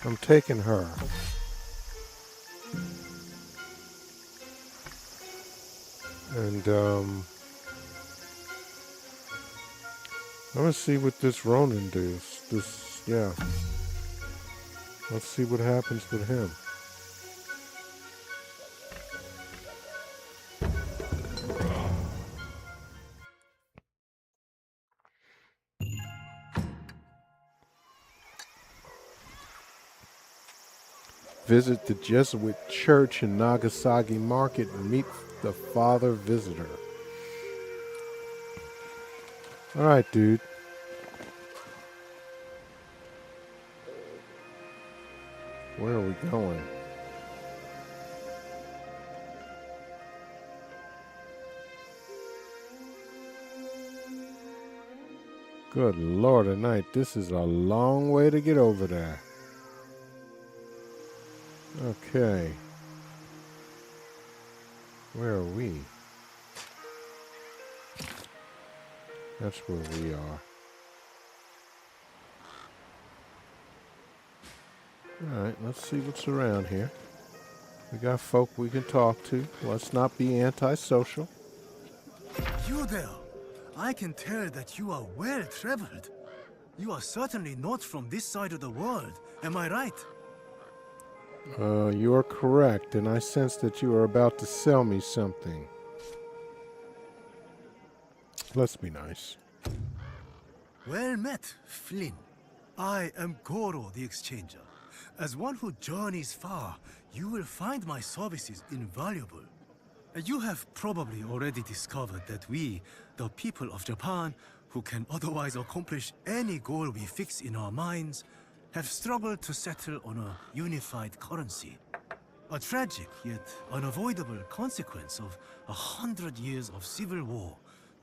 I'm taking her. And I'm gonna see what this Ronin does. Yeah. Let's see what happens with him. Visit the Jesuit church in Nagasaki Market and meet the Father Visitor. All right, dude. Where are we going? Good Lord at night, this is a long way to get over there. Okay. Where are we? That's where we are. Alright, let's see what's around here. We got folk we can talk to. Let's not be antisocial. You there! I can tell that you are well traveled. You are certainly not from this side of the world, am I right? You are correct, and I sense that you are about to sell me something. Let's be nice. Well met, Flynn. I am Goro the Exchanger. As one who journeys far, you will find my services invaluable. You have probably already discovered that we, the people of Japan, who can otherwise accomplish any goal we fix in our minds, have struggled to settle on a unified currency. A tragic yet unavoidable consequence of 100 years of civil war,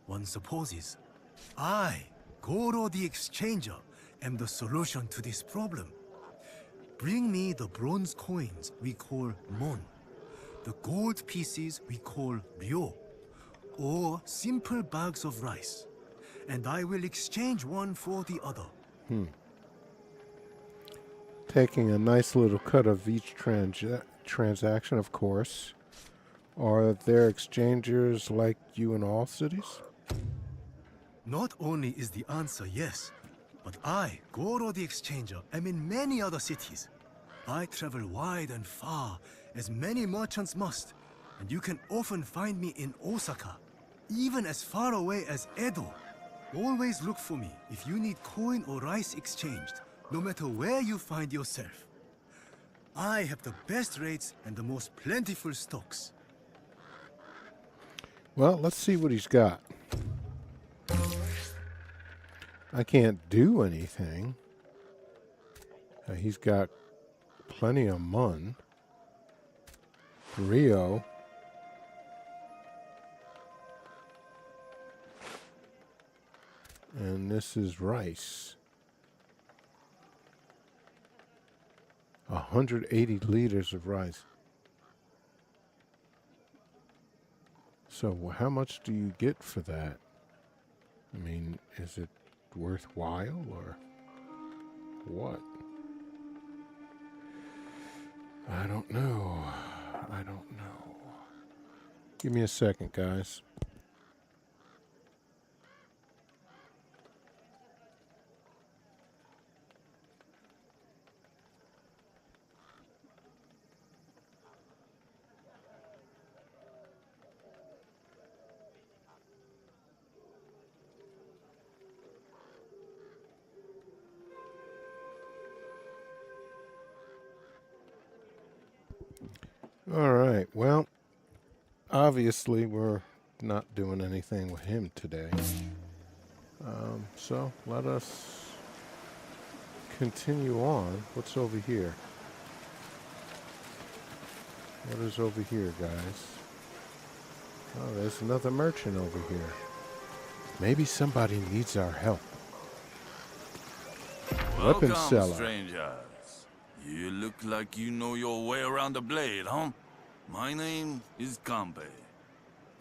one supposes. I, Goro the Exchanger, am the solution to this problem. Bring me the bronze coins we call mon, the gold pieces we call ryo, or simple bags of rice, and I will exchange one for the other. Taking a nice little cut of each transaction, of course. Are there exchangers like you in all cities? Not only is the answer yes, but I, Goro the Exchanger, am in many other cities. I travel wide and far, as many merchants must, and you can often find me in Osaka, even as far away as Edo. Always look for me if you need coin or rice exchanged, no matter where you find yourself. I have the best rates and the most plentiful stocks. Well, let's see what he's got. I can't do anything. He's got plenty of mun. Rio. And this is rice. 180 liters of rice. So how much do you get for that? I mean, is it worthwhile or what? I don't know. I don't know. Give me a second, guys. All right. Well, obviously we're not doing anything with him today. So let us continue on. What's over here? What is over here, guys? Oh, there's another merchant over here. Maybe somebody needs our help. Weapon Welcome, seller. strangers. You look like you know your way around the blade, huh? My name is Kanpei.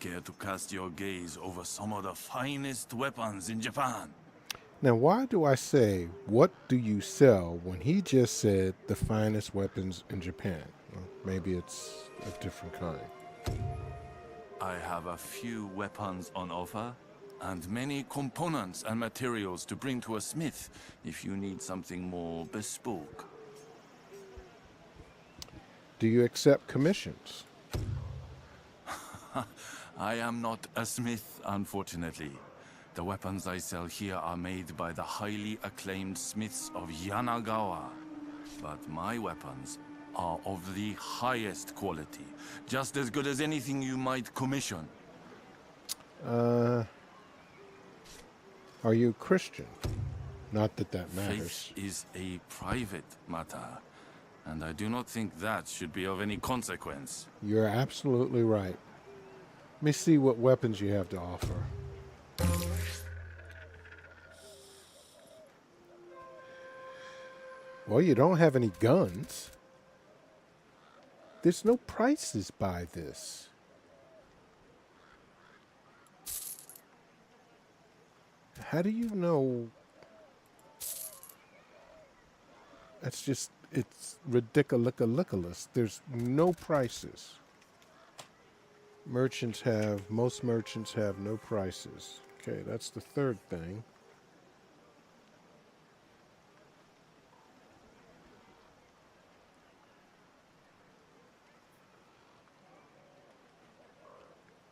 Care to cast your gaze over some of the finest weapons in Japan? Now, why do I say, what do you sell, when he just said the finest weapons in Japan? Well, maybe it's a different kind. I have a few weapons on offer, and many components and materials to bring to a smith if you need something more bespoke. Do you accept commissions? I am not a smith, unfortunately. The weapons I sell here are made by the highly acclaimed smiths of Yanagawa. But my weapons are of the highest quality, just as good as anything you might commission. Are you Christian? Not that that matters. Faith is a private matter, and I do not think that should be of any consequence. You're absolutely right. Let me see what weapons you have to offer. Well, you don't have any guns. There's no prices by this. How do you know? It's ridiculous. There's no prices. Most merchants have no prices. Okay, that's the third thing.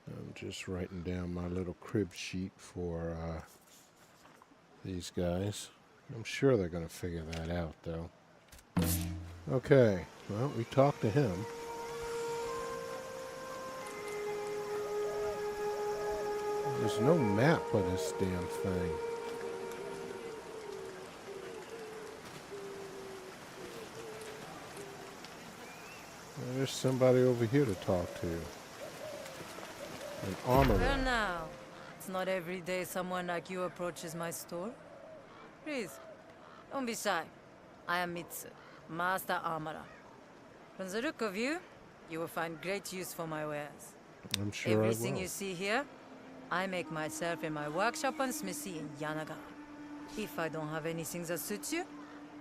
I'm just writing down my little crib sheet for these guys. I'm sure they're going to figure that out, though. Okay, well, we talked to him. There's no map of this damn thing. There's somebody over here to talk to. An armorer. Well now, it's not every day someone like you approaches my store. Please, don't be shy. I am Mitsu, Master Armorer. From the look of you, you will find great use for my wares. I'm sure Everything I will. you see here, I make myself in my workshop and smithy in Yanagawa. If I don't have anything that suits you,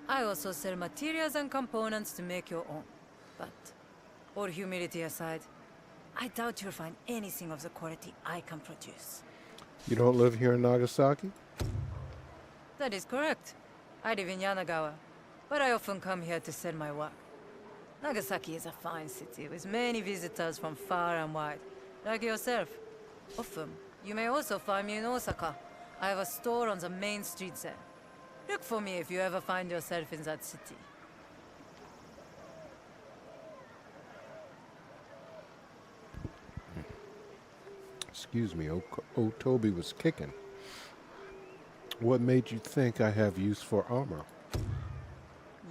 I also sell materials and components to make your own. But, all humility aside, I doubt you'll find anything of the quality I can produce. You don't live here in Nagasaki? That is correct. I live in Yanagawa, but I often come here to sell my work. Nagasaki is a fine city with many visitors from far and wide, like yourself. Often, you may also find me in Osaka. I have a store on the main street there. Look for me if you ever find yourself in that city. Excuse me, Toby was kicking. What made you think I have use for armor?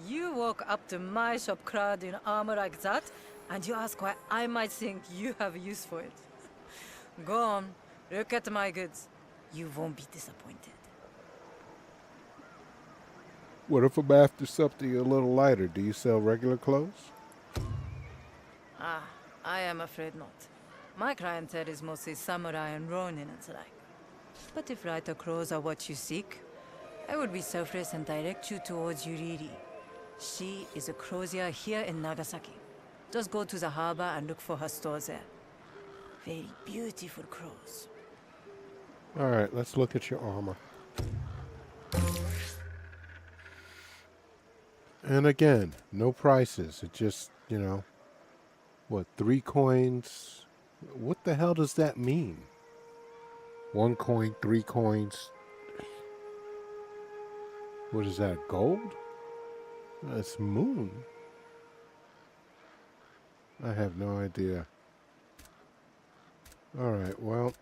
You walk up to my shop clad in armor like that, and you ask why I might think you have use for it. Go on, look at my goods. You won't be disappointed. What if I'm after something a little lighter? Do you sell regular clothes? Ah, I am afraid not. My clientele is mostly samurai and ronin and the like. But if lighter clothes are what you seek, I would be selfless and direct you towards Yuriri. She is a clothier here in Nagasaki. Just go to the harbor and look for her store there. Very beautiful clothes. All right, let's look at your armor. And again, no prices. It just, what, 3 coins? What the hell does that mean? 1 coin, 3 coins. What is that, gold? That's moon. I have no idea. Alright, well,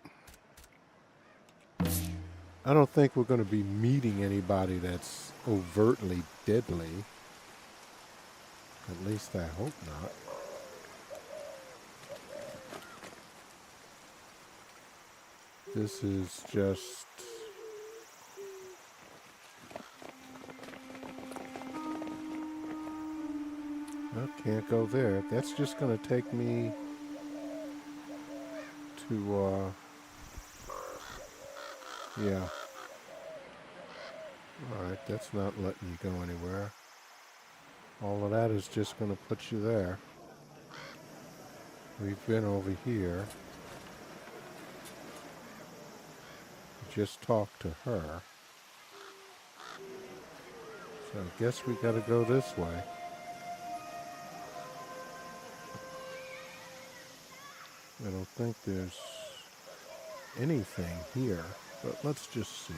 I don't think we're going to be meeting anybody that's overtly deadly. At least I hope not. This is just... I can't go there. That's just going to take me to, yeah. Alright, that's not letting you go anywhere. All of that is just going to put you there. We've been over here. Just talked to her. So I guess we got to go this way. I don't think there's anything here, but let's just see.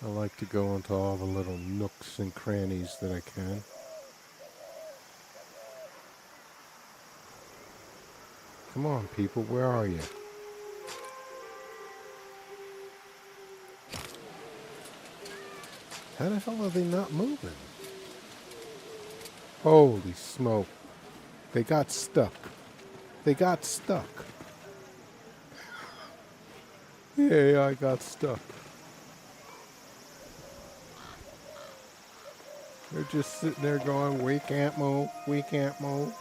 I like to go into all the little nooks and crannies that I can. Come on, people, where are you? How the hell are they not moving? Holy smoke. They got stuck. They got stuck. Yeah, I got stuck. They're just sitting there going, we can't move, we can't move.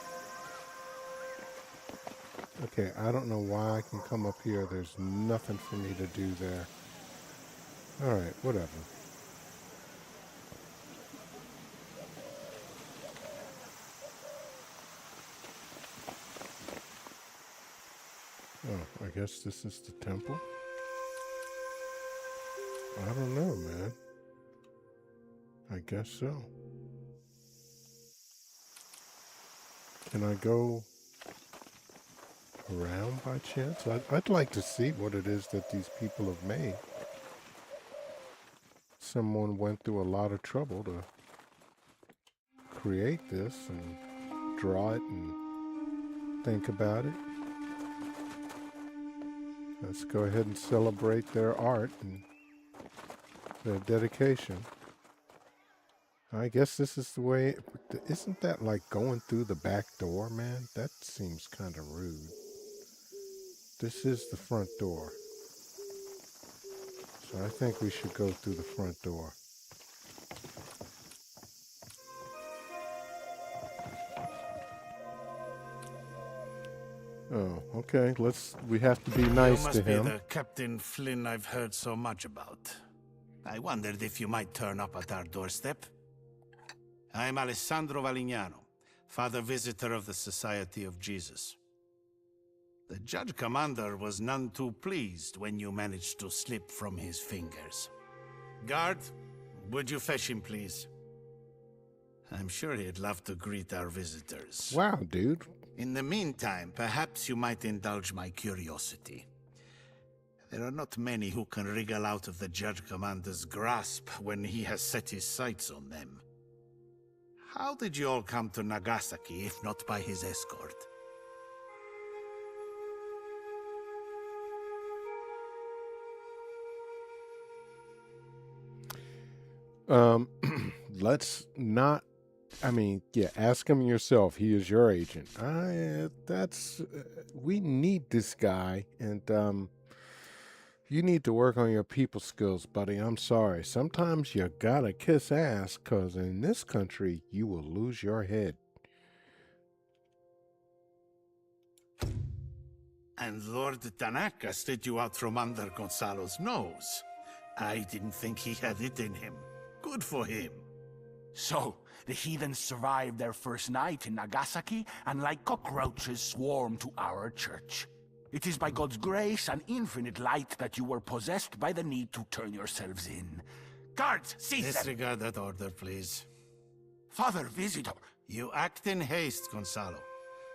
Okay, I don't know why I can come up here. There's nothing for me to do there. Alright, whatever. Oh, I guess this is the temple? I don't know, man. I guess so. Can I go around by chance? I'd like to see what it is that these people have made. Someone went through a lot of trouble to create this and draw it and think about it. Let's go ahead and celebrate their art and their dedication. I guess this is the way. Isn't that like going through the back door, man? That seems kind of rude. This is the front door. So I think we should go through the front door. Oh, okay. We have to be nice to him. You must be the Captain Flynn I've heard so much about. I wondered if you might turn up at our doorstep. I'm Alessandro Valignano, Father Visitor of the Society of Jesus. The Judge Commander was none too pleased when you managed to slip from his fingers. Guard, would you fetch him, please? I'm sure he'd love to greet our visitors. Wow, dude. In the meantime, perhaps you might indulge my curiosity. There are not many who can wriggle out of the Judge Commander's grasp when he has set his sights on them. How did you all come to Nagasaki, if not by his escort? Let's not. I mean, yeah, ask him yourself. He is your agent. We need this guy, and you need to work on your people skills, buddy. I'm sorry. Sometimes you gotta kiss ass, cause in this country you will lose your head. And Lord Tanaka slid you out from under Gonzalo's nose. I didn't think he had it in him. Good for him. So, the heathens survived their first night in Nagasaki and like cockroaches swarmed to our church. It is by God's grace and infinite light that you were possessed by the need to turn yourselves in. Guards, seize them! Disregard that order, please. Father Visitor! You act in haste, Gonzalo,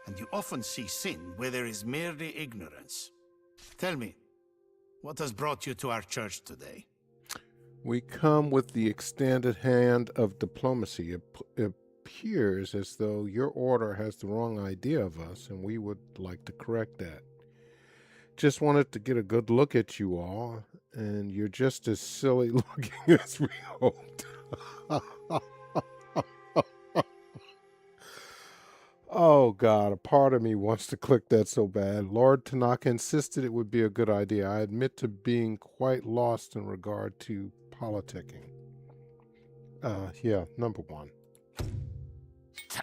and you often see sin where there is merely ignorance. Tell me, what has brought you to our church today? We come with the extended hand of diplomacy. It appears as though your order has the wrong idea of us, and we would like to correct that. Just wanted to get a good look at you all, and you're just as silly looking as we hoped. Oh God, a part of me wants to click that so bad. Lord Tanaka insisted it would be a good idea. I admit to being quite lost in regard to politicking. Yeah, number one.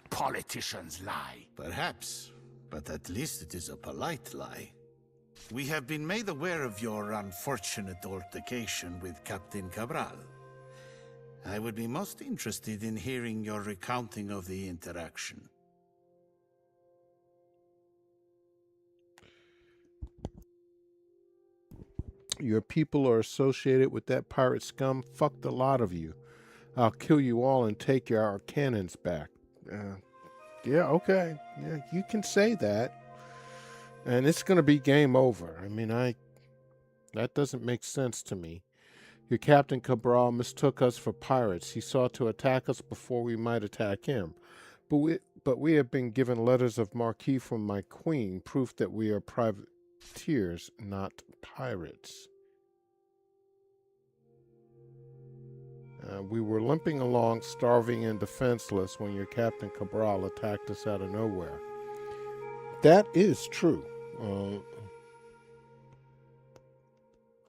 Politicians lie. Perhaps, but at least it is a polite lie. We have been made aware of your unfortunate altercation with Captain Cabral. I would be most interested in hearing your recounting of the interaction. Your people are associated with that pirate scum. Fuck the lot of you. I'll kill you all and take your cannons back. Yeah, okay. Yeah, you can say that. And it's going to be game over. I mean, that doesn't make sense to me. Your Captain Cabral mistook us for pirates. He sought to attack us before we might attack him. But we have been given letters of marque from my queen, proof that we are privateers, not pirates. We were limping along, starving and defenseless, when your Captain Cabral attacked us out of nowhere. That is true.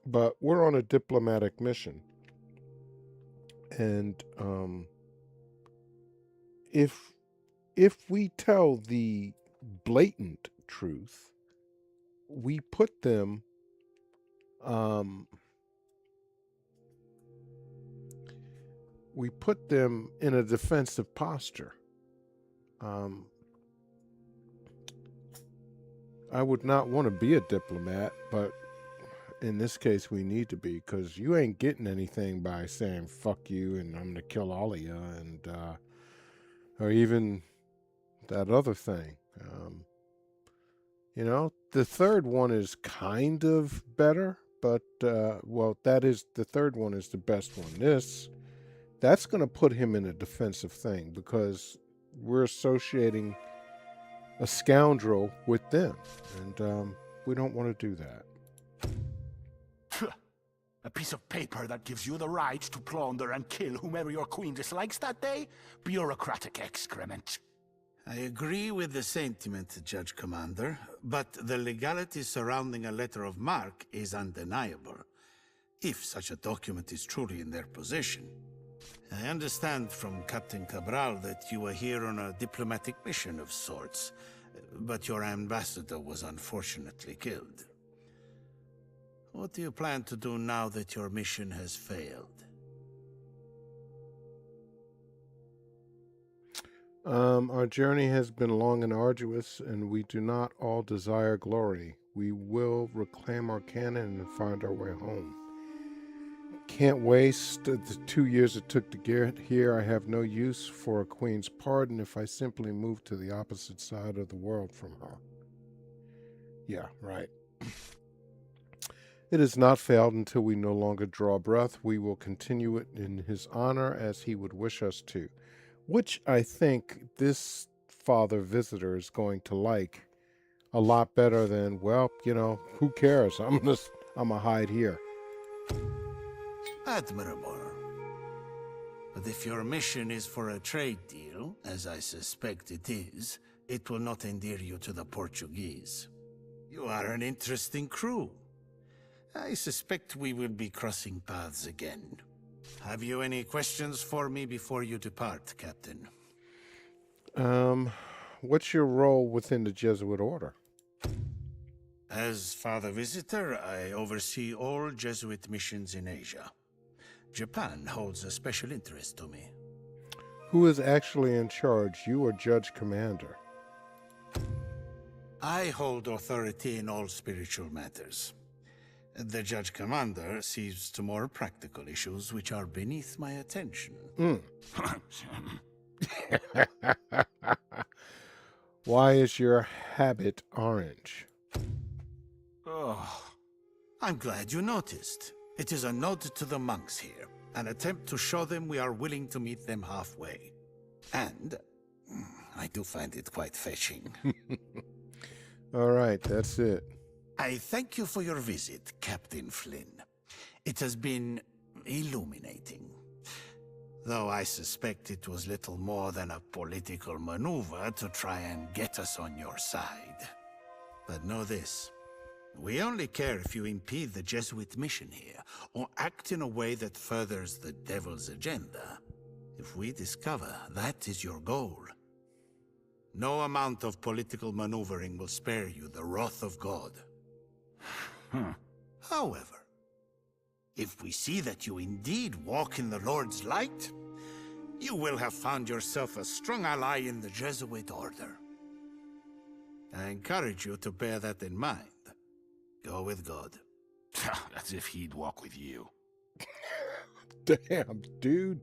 But we're on a diplomatic mission. And if we tell the blatant truth, we put them in a defensive posture. I would not want to be a diplomat, but in this case we need to be, because you ain't getting anything by saying fuck you and I'm gonna kill all of you, and or even that other thing. The third one is kind of better, but the third one is the best one. That's going to put him in a defensive thing, because we're associating a scoundrel with them, and we don't want to do that. A piece of paper that gives you the right to plunder and kill whomever your queen dislikes that day? Bureaucratic excrement. I agree with the sentiment, Judge Commander, but the legality surrounding a letter of marque is undeniable, if such a document is truly in their possession. I understand from Captain Cabral that you were here on a diplomatic mission of sorts, but your ambassador was unfortunately killed. What do you plan to do now that your mission has failed? Our journey has been long and arduous, and we do not all desire glory. We will reclaim our canon and find our way home. Can't waste the 2 years it took to get here. I have no use for a queen's pardon if I simply move to the opposite side of the world from her. Yeah, right. It has not failed until we no longer draw breath. We will continue it in his honor as he would wish us to, which I think this father visitor is going to like a lot better than, well, who cares? I'm gonna hide here. Admirable. But if your mission is for a trade deal, as I suspect it is, it will not endear you to the Portuguese. You are an interesting crew. I suspect we will be crossing paths again. Have you any questions for me before you depart, Captain? What's your role within the Jesuit order? As Father Visitor, I oversee all Jesuit missions in Asia. Japan holds a special interest to me. Who is actually in charge, you or Judge Commander? I hold authority in all spiritual matters. The Judge Commander sees to more practical issues which are beneath my attention. Why is your habit orange? Oh, I'm glad you noticed. It is a nod to the monks here, an attempt to show them we are willing to meet them halfway. And I do find it quite fetching. All right, that's it. I thank you for your visit, Captain Flynn. It has been illuminating. Though I suspect it was little more than a political maneuver to try and get us on your side. But know this. We only care if you impede the Jesuit mission here, or act in a way that furthers the devil's agenda. If we discover that is your goal, no amount of political maneuvering will spare you the wrath of God. However, if we see that you indeed walk in the Lord's light, you will have found yourself a strong ally in the Jesuit order. I encourage you to bear that in mind. Go with God. As if he'd walk with you. Damn, dude.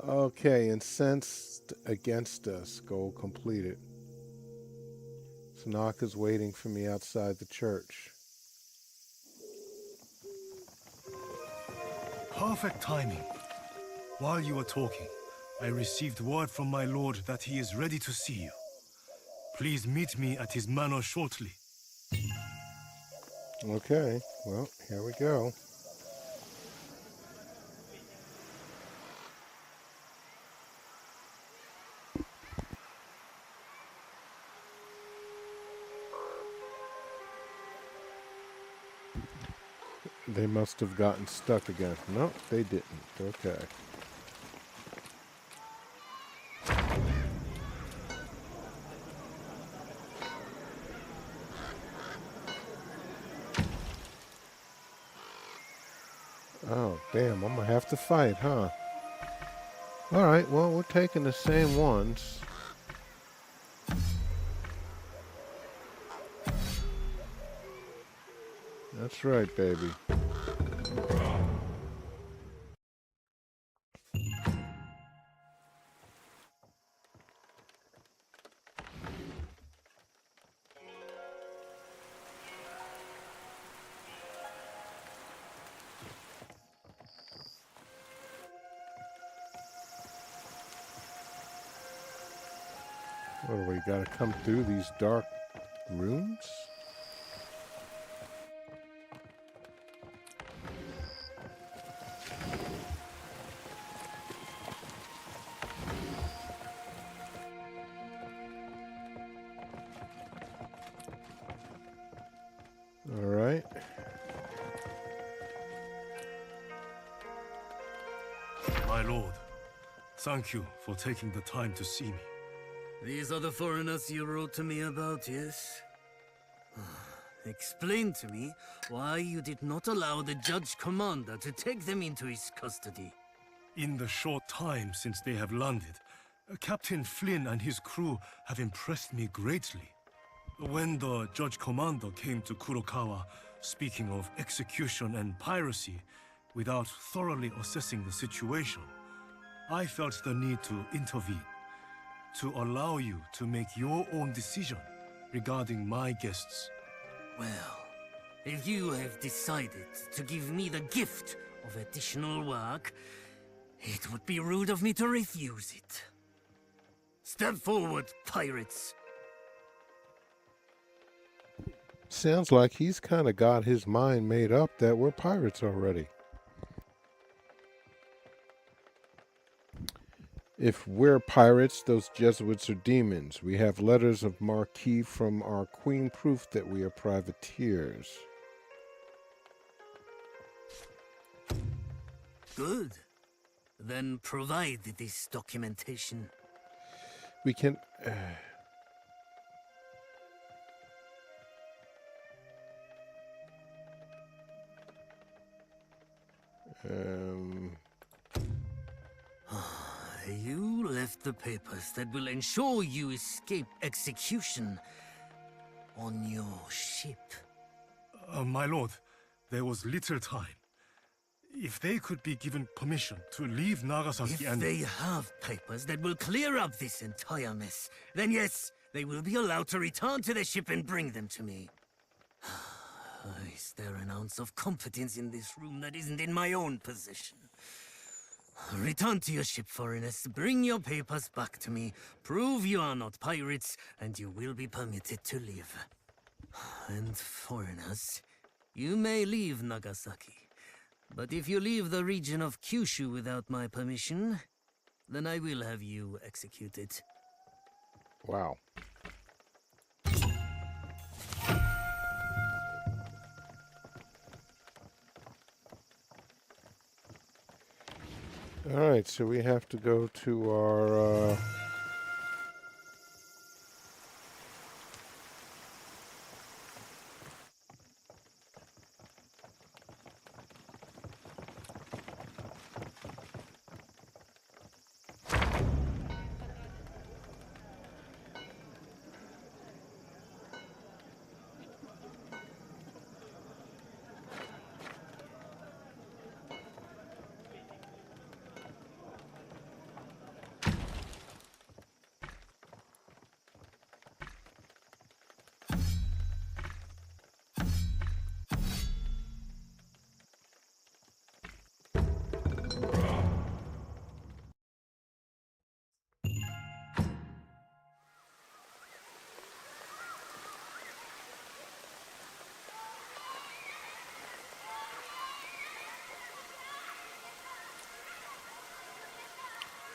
Okay, incensed against us. Goal completed. Tanaka's waiting for me outside the church. Perfect timing. While you were talking, I received word from my lord that he is ready to see you. Please meet me at his manor shortly. Okay, well, here we go. They must have gotten stuck again. No, they didn't. Okay. Oh, damn. I'm going to have to fight, huh? Alright, well, we're taking the same ones. That's right, baby. What do we gotta come through these dark rooms? All right. My lord, thank you for taking the time to see me. These are the foreigners you wrote to me about, yes? Explain to me why you did not allow the Judge Commander to take them into his custody. In the short time since they have landed, Captain Flynn and his crew have impressed me greatly. When the Judge Commander came to Kurokawa, speaking of execution and piracy, without thoroughly assessing the situation, I felt the need to intervene, to allow you to make your own decision regarding my guests. Well, if you have decided to give me the gift of additional work, it would be rude of me to refuse it. Step forward, pirates. Sounds like he's kind of got his mind made up that we're pirates already. If we're pirates, those Jesuits are demons. We have letters of marque from our queen, proof that we are privateers. Good. Then provide this documentation. We can... You left the papers that will ensure you escape execution on your ship. My lord, there was little time. If they could be given permission to leave Nagasaki If they have papers that will clear up this entire mess, then yes, they will be allowed to return to the ship and bring them to me. Is there an ounce of competence in this room that isn't in my own possession? Return to your ship, foreigners. Bring your papers back to me. Prove you are not pirates, and you will be permitted to leave. And foreigners, you may leave Nagasaki. But if you leave the region of Kyushu without my permission, then I will have you executed. Wow. All right, so we have to go to our...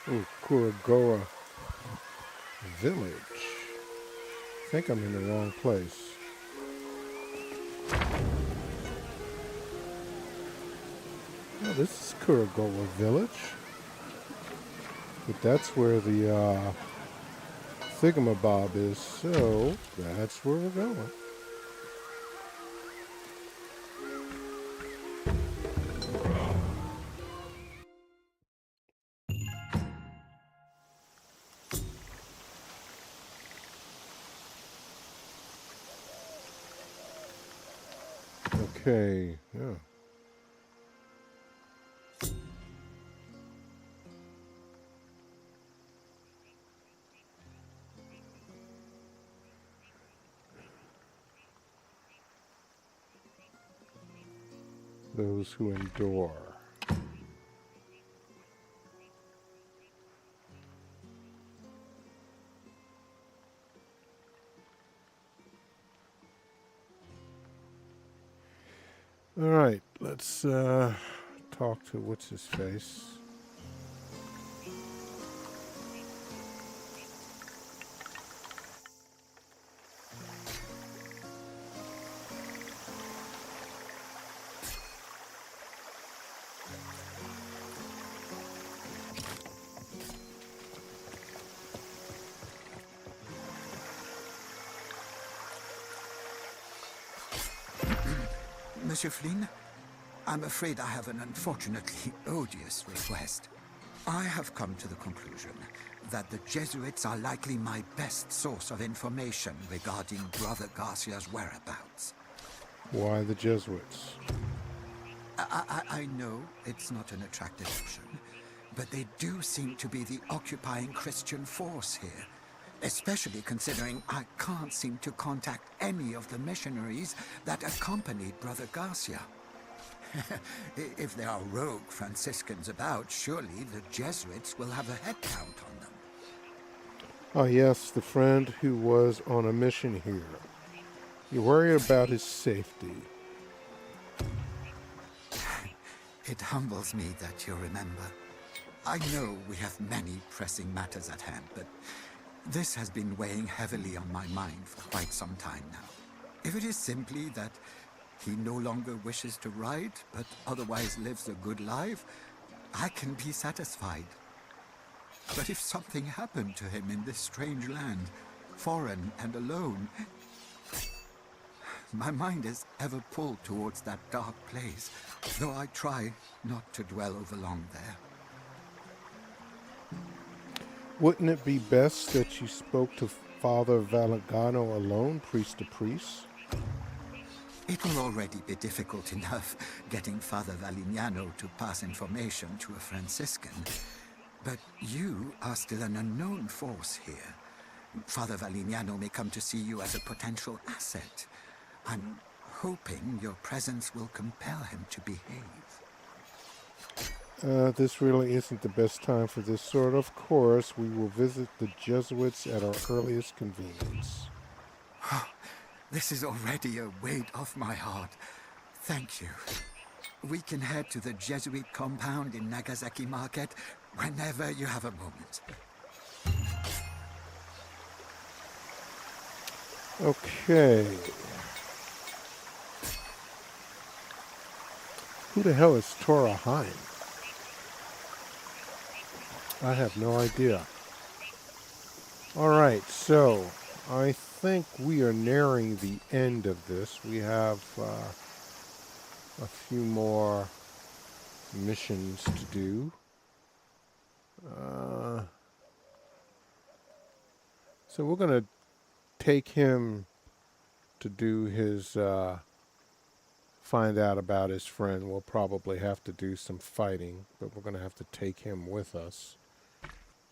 Ooh, Kurogawa Village. I think I'm in the wrong place. this is Kurogawa Village. But that's where the Thingamabob is, so that's where we're going. Okay, yeah. Those who endure. All right, let's talk to what's his face. Monsieur Flynn, I'm afraid I have an unfortunately odious request. I have come to the conclusion that the Jesuits are likely my best source of information regarding Brother Garcia's whereabouts. Why the Jesuits? I know it's not an attractive option, but they do seem to be the occupying Christian force here. Especially considering I can't seem to contact any of the missionaries that accompanied Brother Garcia. If there are rogue Franciscans about, surely the Jesuits will have a head count on them. Oh yes, the friend who was on a mission here. You worry about his safety. It humbles me that you remember. I know we have many pressing matters at hand, but this has been weighing heavily on my mind for quite some time now. If it is simply that he no longer wishes to ride, but otherwise lives a good life, I can be satisfied. But if something happened to him in this strange land, foreign and alone, my mind is ever pulled towards that dark place, though I try not to dwell overlong there. Wouldn't it be best that you spoke to Father Valentino alone, priest to priest? It will already be difficult enough getting Father Valignano to pass information to a Franciscan. But you are still an unknown force here. Father Valignano may come to see you as a potential asset. I'm hoping your presence will compel him to behave. This really isn't the best time for this sort. Of course, we will visit the Jesuits at our earliest convenience. This is already a weight off my heart. Thank you. We can head to the Jesuit compound in Nagasaki Market whenever you have a moment. Okay. Who the hell is Tora Hine? I have no idea. Alright, so I think we are nearing the end of this. We have a few more missions to do. So we're going to take him to do his, find out about his friend. We'll probably have to do some fighting, but we're going to have to take him with us.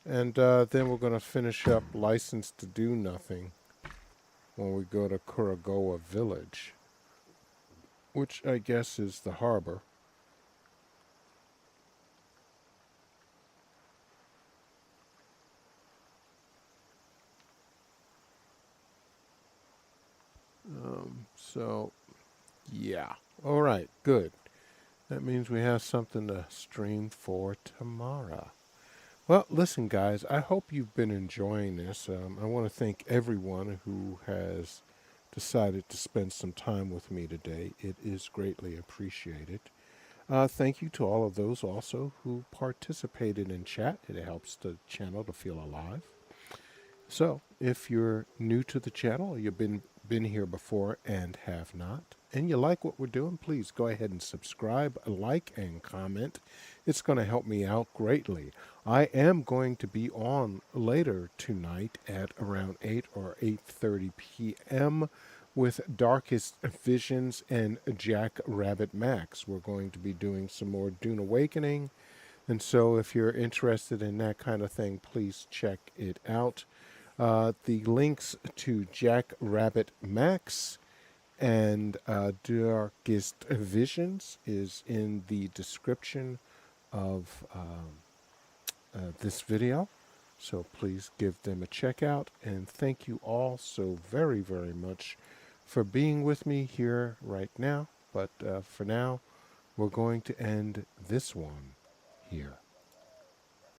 And then we're going to finish up License to Do Nothing when we go to Kurogawa Village, which I guess is the harbor. So, yeah. All right, good. That means we have something to stream for tomorrow. Well, listen, guys, I hope you've been enjoying this. I want to thank everyone who has decided to spend some time with me today. It is greatly appreciated. Thank you to all of those also who participated in chat. It helps the channel to feel alive. So, if you're new to the channel, you've been here before and have not, and you like what we're doing, please go ahead and subscribe, like, and comment. It's going to help me out greatly. I am going to be on later tonight at around 8 or 8:30 p.m. with Darkest Visions and Jack Rabbit Max. We're going to be doing some more Dune Awakening, and so if you're interested in that kind of thing, please check it out. The links to Jack Rabbit Max and Darkest Visions is in the description of this video. So please give them a check out. And thank you all so very, very much for being with me here right now. But for now, we're going to end this one here.